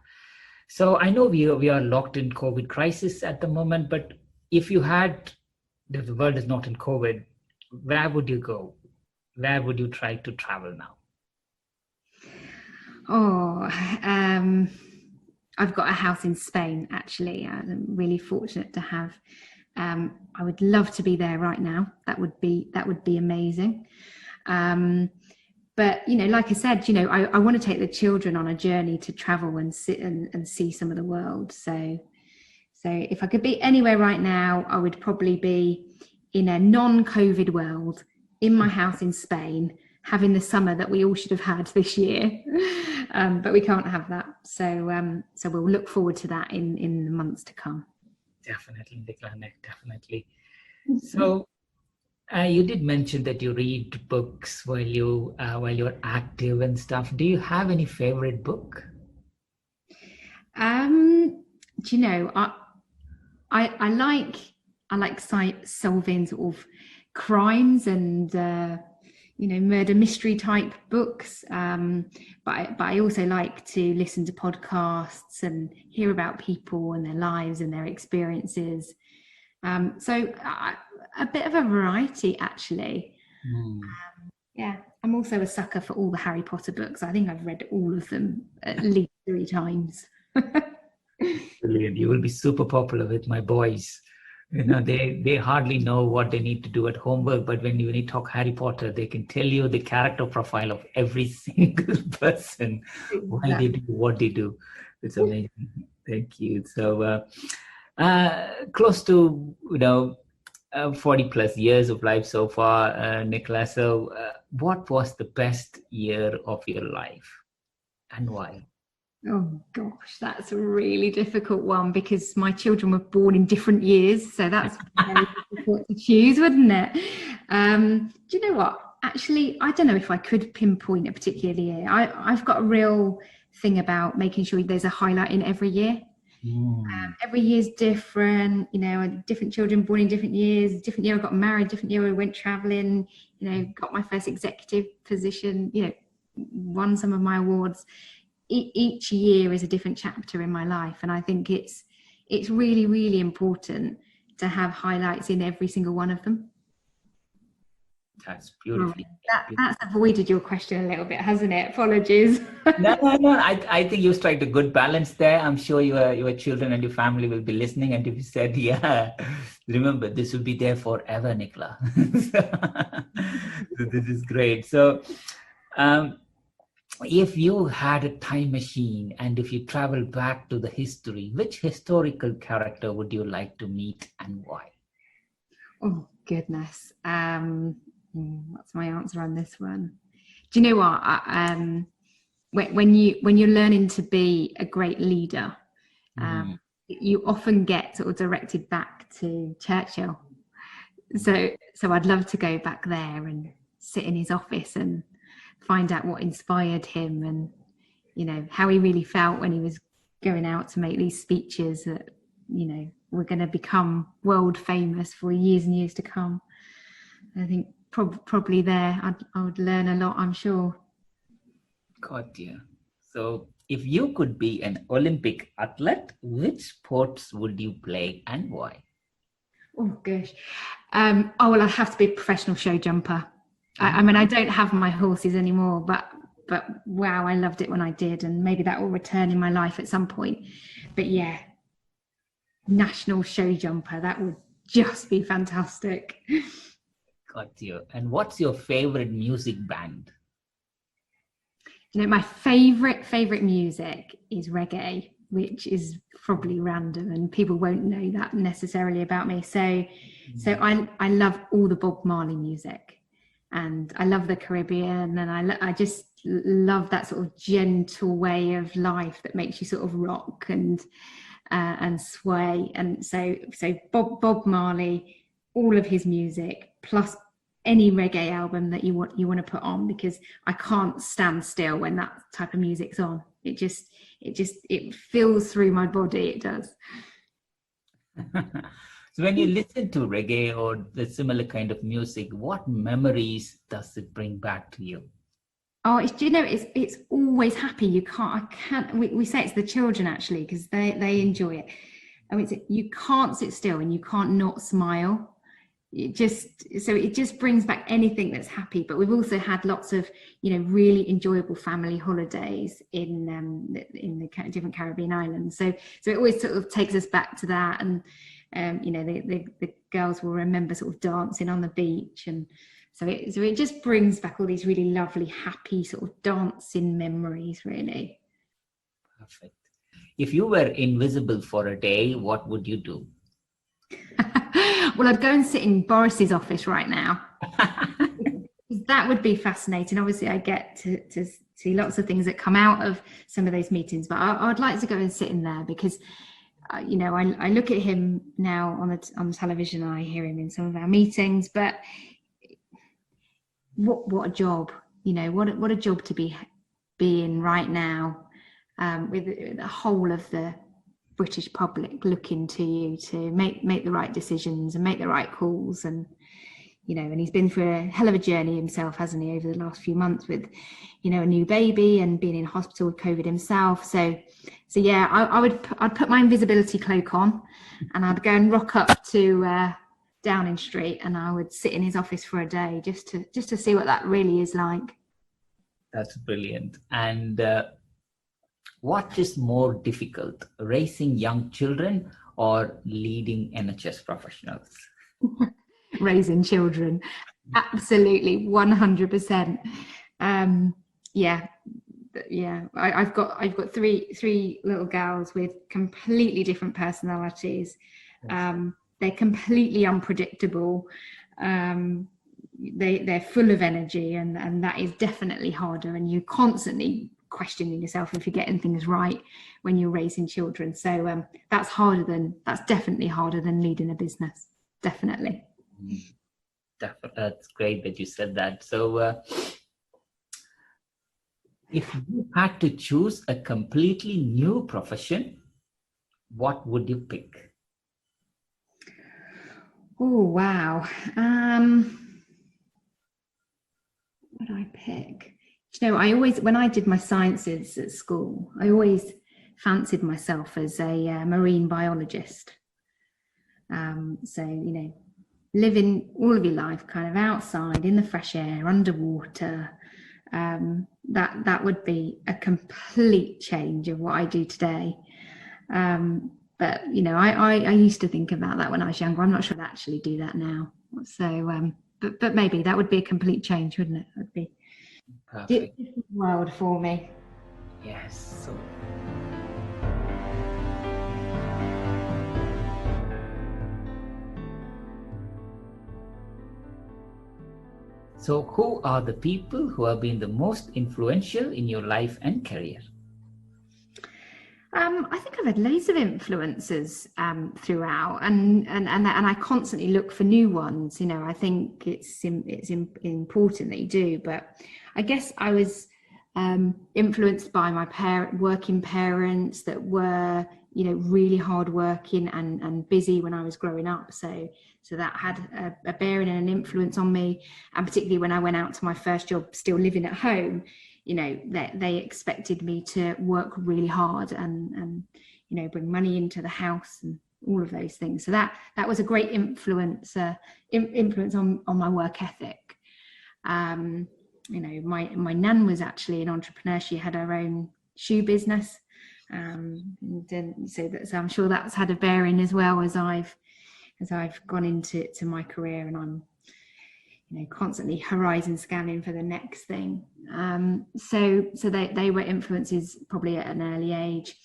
So I know we are locked in COVID crisis at the moment, but if the world is not in COVID, where would you go? Where would you try to travel now? I've got a house in Spain, actually. I'm really fortunate to have. I would love to be there right now. That would be amazing. But you know, like I said, you know, I want to take the children on a journey to travel and sit and see some of the world. So if I could be anywhere right now, I would probably be in a non-COVID world, in my house in Spain, having the summer that we all should have had this year. But we can't have that. So we'll look forward to that in the months to come. Definitely, Nicola, definitely. So You did mention that you read books while you're active and stuff. Do you have any favorite book? Do you know, I like solving sort of crimes and murder mystery type books. But I also like to listen to podcasts and hear about people and their lives and their experiences. So a bit of a variety, actually. Yeah, I'm also a sucker for all the Harry Potter books. I think I've read all of them at least 3 times. Brilliant. You will be super popular with my boys. They hardly know what they need to do at homework, but when you talk Harry Potter, they can tell you the character profile of every single person, why they do what they do. It's amazing. Thank you. So close to 40 plus years of life so far, Nicola. So what was the best year of your life and why? Oh gosh, that's a really difficult one because my children were born in different years, so that's very difficult to choose, wouldn't it? Do you know what? Actually, I don't know if I could pinpoint a particular year. I've got a real thing about making sure there's a highlight in every year. Every year's different, different children born in different years. Different year I got married, different year I went traveling, got my first executive position, won some of my awards. Each year is a different chapter in my life, and I think it's really, really important to have highlights in every single one of them. That's beautifully. That's avoided your question a little bit, hasn't it? Apologies. No. I think you struck a good balance there. I'm sure your children and your family will be listening, and if you said, yeah, remember this will be there forever, Nicola. So this is great. So if you had a time machine and if you travel back to the history, which historical character would you like to meet and why? Oh, goodness. What's my answer on this one? Do you know what? When you're learning to be a great leader, you often get sort of directed back to Churchill. So I'd love to go back there and sit in his office and find out what inspired him and how he really felt when he was going out to make these speeches that were going to become world famous for years and years to come. I think probably there I would learn a lot, I'm sure. Got you. So if you could be an Olympic athlete, which sports would you play and why? Oh gosh. Well, I'd have to be a professional show jumper. I mean, I don't have my horses anymore, but wow, I loved it when I did, and maybe that will return in my life at some point. But yeah, national show jumper, that would just be fantastic. Got you. And what's your favorite music band? My favorite music is reggae, which is probably random and people won't know that necessarily about me. So I love all the Bob Marley music. And I love the Caribbean, and I just love that sort of gentle way of life that makes you sort of rock and sway. And so Bob Marley, all of his music, plus any reggae album that you want to put on, because I can't stand still when that type of music's on. It feels through my body. It does. So when you listen to reggae or the similar kind of music, what memories does it bring back to you? Oh, it's always happy. We say it's the children actually, because they enjoy it. I mean, you can't sit still and you can't not smile. It just brings back anything that's happy. But we've also had lots of really enjoyable family holidays in the different Caribbean islands. So it always sort of takes us back to that, and the girls will remember sort of dancing on the beach, and so it just brings back all these really lovely, happy sort of dancing memories, really. Perfect. If you were invisible for a day, what would you do? Well, I'd go and sit in Boris's office right now. That would be fascinating. Obviously, I get to see lots of things that come out of some of those meetings, but I'd like to go and sit in there because I look at him now on the television, and I hear him in some of our meetings, but what a job, what a job to be in right now, with the whole of the British public looking to you to make the right decisions and make the right calls. And and he's been through a hell of a journey himself, hasn't he, over the last few months with a new baby and being in hospital with COVID himself. So yeah, I'd put my invisibility cloak on and I'd go and rock up to Downing Street, and I would sit in his office for a day just to see what that really is like. That's brilliant. And what is more difficult, raising young children or leading NHS professionals? Raising children, absolutely, 100%. Yeah. I've got three little girls with completely different personalities. They're completely unpredictable. They're full of energy, and that is definitely harder. And you're constantly questioning yourself if you're getting things right when you're raising children. So that's definitely harder than leading a business. Definitely. That's great that you said that. So if you had to choose a completely new profession, what would you pick? Oh, wow. What would I pick? I always, when I did my sciences at school, I always fancied myself as a marine biologist. So, living all of your life kind of outside in the fresh air, underwater, that would be a complete change of what I do today. But I used to think about that when I was younger. I'm not sure I'd actually do that now. So but maybe that would be a complete change, wouldn't it? It would be a different world for me. Yes. So who are the people who have been the most influential in your life and career? I think I've had loads of influences throughout, and I constantly look for new ones. I think it's important that you do. But I guess I was influenced by my working parents that were really hardworking and busy when I was growing up. So that had a bearing and an influence on me. And particularly when I went out to my first job, still living at home, they expected me to work really hard and bring money into the house and all of those things. So that was a great influence on my work ethic. My nan was actually an entrepreneur. She had her own shoe business. So I'm sure that's had a bearing as well as I've gone into my career, and I'm constantly horizon scanning for the next thing. So they were influences probably at an early age.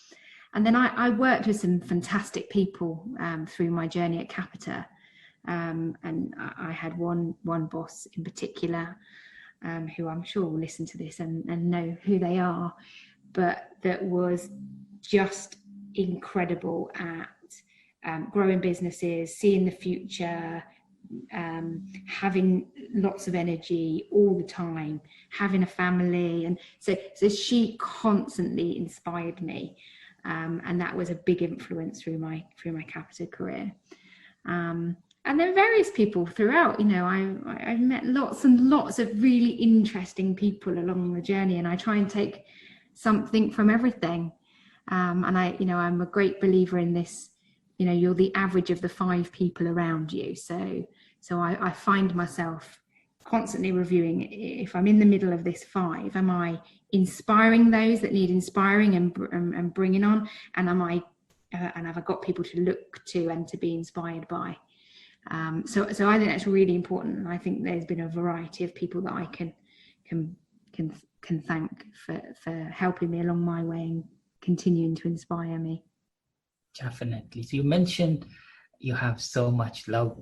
And then I worked with some fantastic people through my journey at Capita, and I had one boss in particular who I'm sure will listen to this and know who they are, but that was just incredible at growing businesses, seeing the future, having lots of energy all the time, having a family. And so she constantly inspired me, and that was a big influence through my Capita career. And then various people throughout, I've met lots and lots of really interesting people along the journey, and I try and take something from everything. And I'm a great believer in this, you're the average of the 5 people around you. So I find myself constantly reviewing, if I'm in the middle of this 5, am I inspiring those that need inspiring and bringing on? And and have I got people to look to and to be inspired by? So I think that's really important. And I think there's been a variety of people that I can thank for helping me along my way and continuing to inspire me. Definitely. So you mentioned you have so much love.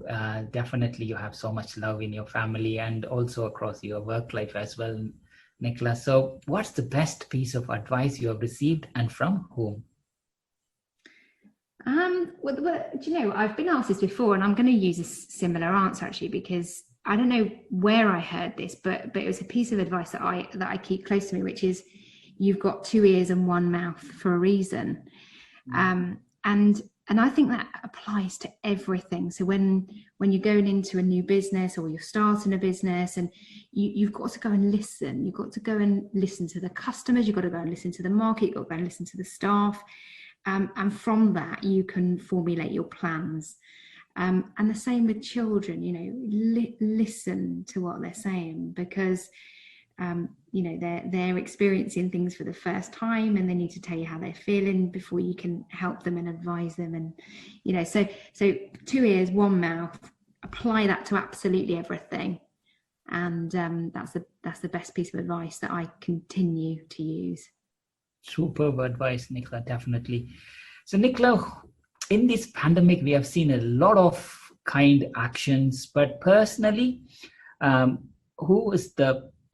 Definitely you have so much love in your family and also across your work life as well, Nicola. So what's the best piece of advice you have received and from whom? Well, do you know, I've been asked this before, and I'm going to use a similar answer actually, because I don't know where I heard this, but it was a piece of advice that I keep close to me, which is you've got 2 ears and 1 mouth for a reason. And I think that applies to everything. So when you're going into a new business or you're starting a business, and you've got to go and listen. You've got to go and listen to the customers. You've got to go and listen to the market. You've got to go and listen to the staff. And from that, you can formulate your plans. And the same with children, you know, listen to what they're saying, because you know, they're experiencing things for the first time, and they need to tell you how they're feeling before you can help them and advise them. And, you know, so 2 ears, 1 mouth, apply that to absolutely everything. And that's the best piece of advice that I continue to use. Superb advice, Nicola, definitely. So Nicola, in this pandemic, we have seen a lot of kind actions, but personally,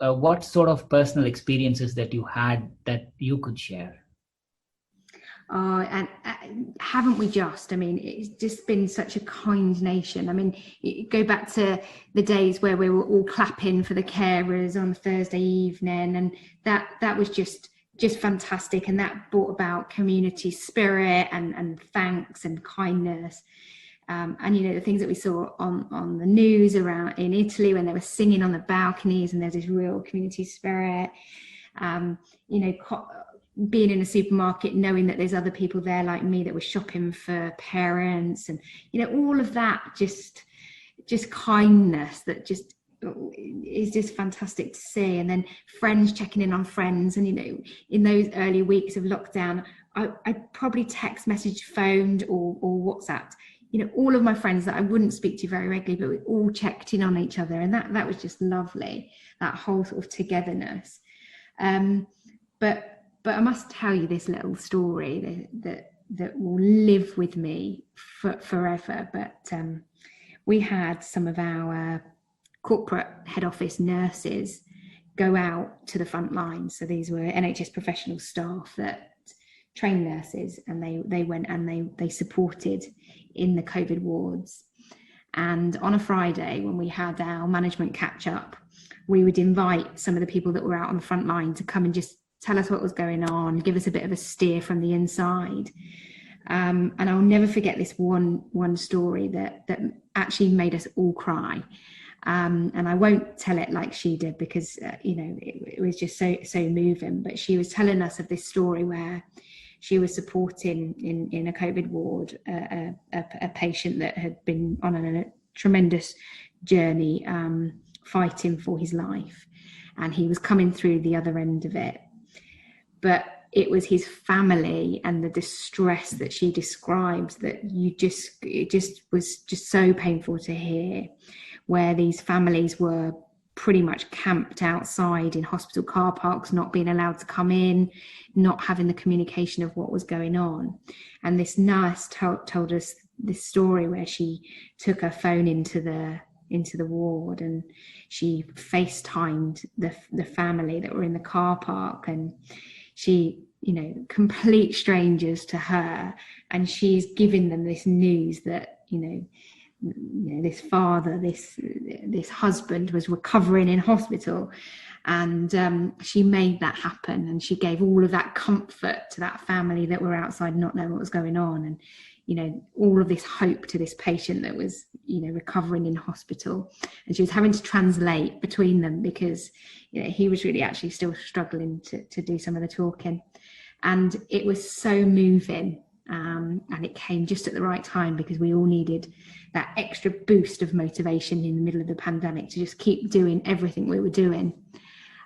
what sort of personal experiences that you had that you could share? And haven't we just? I mean, it's just been such a kind nation. I mean, go back to the days where we were all clapping for the carers on Thursday evening, and that was just fantastic, and that brought about community spirit and thanks and kindness. And, you know, the things that we saw on the news around in Italy when they were singing on the balconies, and there's this real community spirit. You know, being in a supermarket, knowing that there's other people there like me that were shopping for parents, and, you know, all of that, just kindness that just is just fantastic to see. And then friends checking in on friends. And, you know, in those early weeks of lockdown, I probably text messaged, phoned or WhatsApped, you know, all of my friends that I wouldn't speak to very regularly, but we all checked in on each other. And that was just lovely, that whole sort of togetherness. But I must tell you this little story that will live with me forever. But we had some of our corporate head office nurses go out to the front lines. So these were NHS professional staff that trained nurses, and they went and they supported in the COVID wards. And on a Friday, when we had our management catch up, we would invite some of the people that were out on the front line to come and just tell us what was going on, give us a bit of a steer from the inside. And I'll never forget this one story that actually made us all cry. And I won't tell it like she did, because you know, it was just so moving. But she was telling us of this story where she was supporting in a COVID ward a patient that had been on a tremendous journey, fighting for his life, and he was coming through the other end of it. But it was his family and the distress that she described that it just was just so painful to hear, where these families were pretty much camped outside in hospital car parks, not being allowed to come in, not having the communication of what was going on. And this nurse told us this story where she took her phone into the ward, and she FaceTimed the family that were in the car park, and she, you know, complete strangers to her, and she's giving them this news that, you know, this father, this husband was recovering in hospital. And she made that happen, and she gave all of that comfort to that family that were outside not knowing what was going on, and, you know, all of this hope to this patient that was, you know, recovering in hospital. And she was having to translate between them, because, you know, he was really actually still struggling to do some of the talking. And it was so moving, and it came just at the right time, because we all needed that extra boost of motivation in the middle of the pandemic to just keep doing everything we were doing.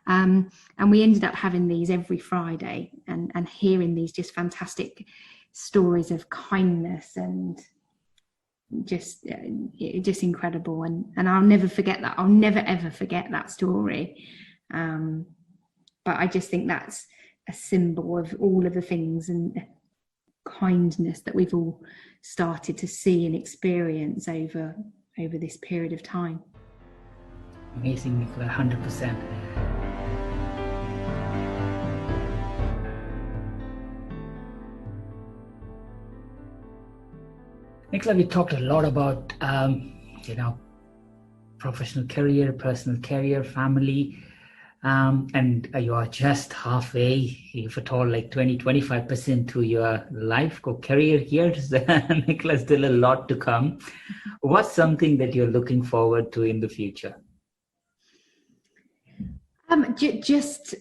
And we ended up having these every Friday, and hearing these just fantastic stories of kindness, and just incredible. And I'll never forget that. I'll never ever forget that story. But I just think that's a symbol of all of the things and kindness that we've all started to see and experience over this period of time. Amazing, Nicola, 100%. Nicola, we talked a lot about, you know, professional career, personal career, family, and you are just halfway, if at all, like 20-25% through your life or career here. Nicola, still a lot to come. What's something that you're looking forward to in the future? Just,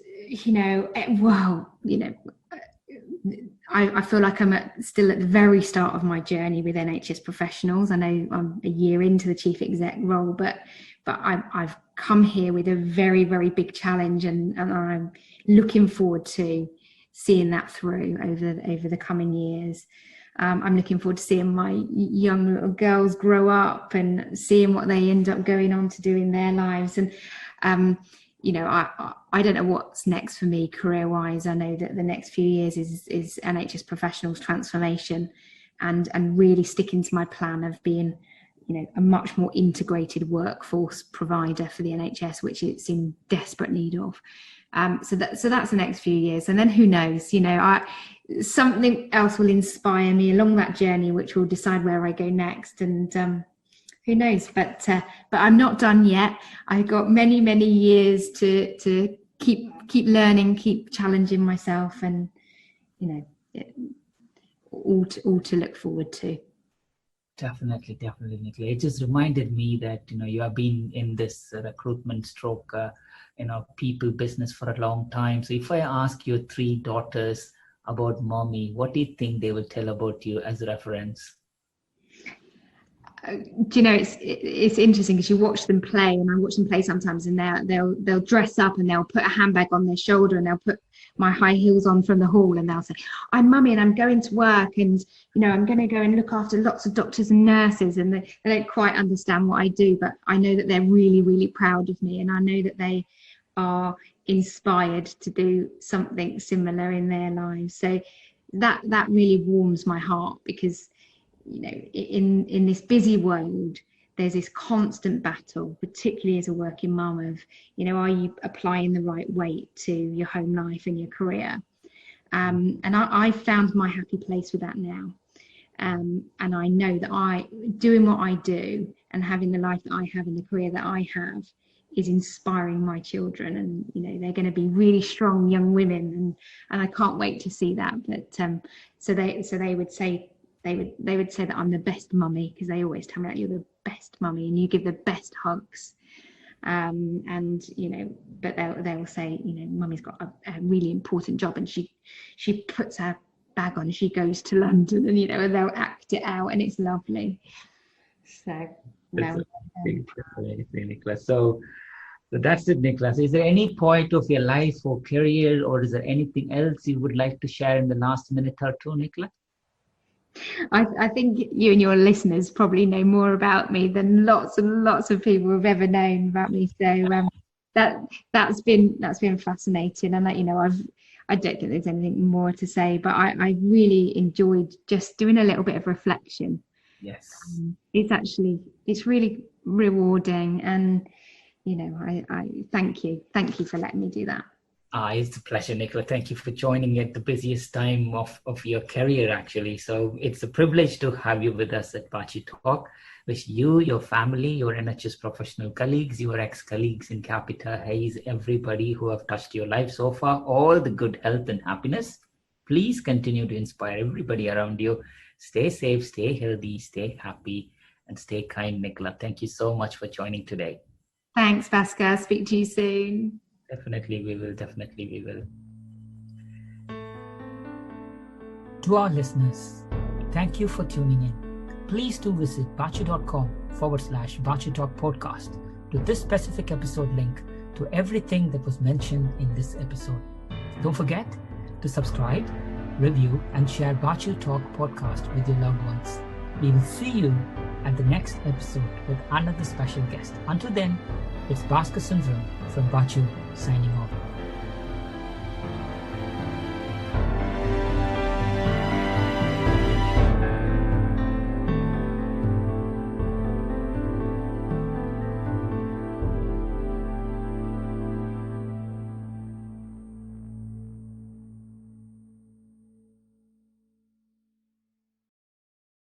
I feel like I'm still at the very start of my journey with NHS professionals. I know I'm a year into the chief exec role, but I've come here with a very, very big challenge, and I'm looking forward to seeing that through over the coming years. I'm looking forward to seeing my young little girls grow up and seeing what they end up going on to do in their lives. And I don't know what's next for me career-wise. I know that the next few years is NHS professionals transformation, and really sticking to my plan of being, a much more integrated workforce provider for the NHS, which it's in desperate need of. So that's the next few years, and then who knows? Something else will inspire me along that journey, which will decide where I go next, and who knows? But I'm not done yet. I've got many, many years to keep learning, keep challenging myself, and all to look forward to. Definitely, Nicola. It just reminded me that you have been in this recruitment stroke, people business for a long time. So if I ask your 3 daughters about mommy, what do you think they will tell about you as a reference? It's interesting because you watch them play, and I watch them play sometimes, and they'll dress up and they'll put a handbag on their shoulder, and they'll put my high heels on from the hall, and they'll say, "I'm mummy and I'm going to work, and I'm going to go and look after lots of doctors and nurses," and they don't quite understand what I do, but I know that they're really, really proud of me, and I know that they are inspired to do something similar in their lives. So that really warms my heart, because in this busy world, there's this constant battle, particularly as a working mum, of, are you applying the right weight to your home life and your career? And I found my happy place with that now. And I know that doing what I do and having the life that I have and the career that I have is inspiring my children, and they're going to be really strong young women, and I can't wait to see that. But so they would say, they would say that I'm the best mummy, because they always tell me that you're the best mummy and you give the best hugs. But they will say, mummy's got a really important job, and she puts her bag on, she goes to London, and and they'll act it out, and it's lovely. So Nicola. So that's it, Nicola. Is there any point of your life or career, or is there anything else you would like to share in the last minute or two, Nicola? I think you and your listeners probably know more about me than lots and lots of people have ever known about me. So that's been fascinating, and I don't think there's anything more to say. But I really enjoyed just doing a little bit of reflection. Yes, it's really rewarding, and I thank you for letting me do that. It's a pleasure, Nicola. Thank you for joining at the busiest time of your career, actually. So it's a privilege to have you with us at Baachu Talk. Wish you, your family, your NHS professional colleagues, your ex-colleagues in Capita, Hayes, everybody who have touched your life so far, all the good health and happiness. Please continue to inspire everybody around you. Stay safe, stay healthy, stay happy, and stay kind, Nicola. Thank you so much for joining today. Thanks, Bhaskar. Speak to you soon. Definitely we will. To our listeners, thank you for tuning in. Please do visit baachu.com/Baachu Talk podcast to this specific episode link to everything that was mentioned in this episode. Don't forget to subscribe, review, and share Baachu Talk podcast with your loved ones. We will see you at the next episode with another special guest. Until then, it's Bhaskar Sundaram from Baachu signing off.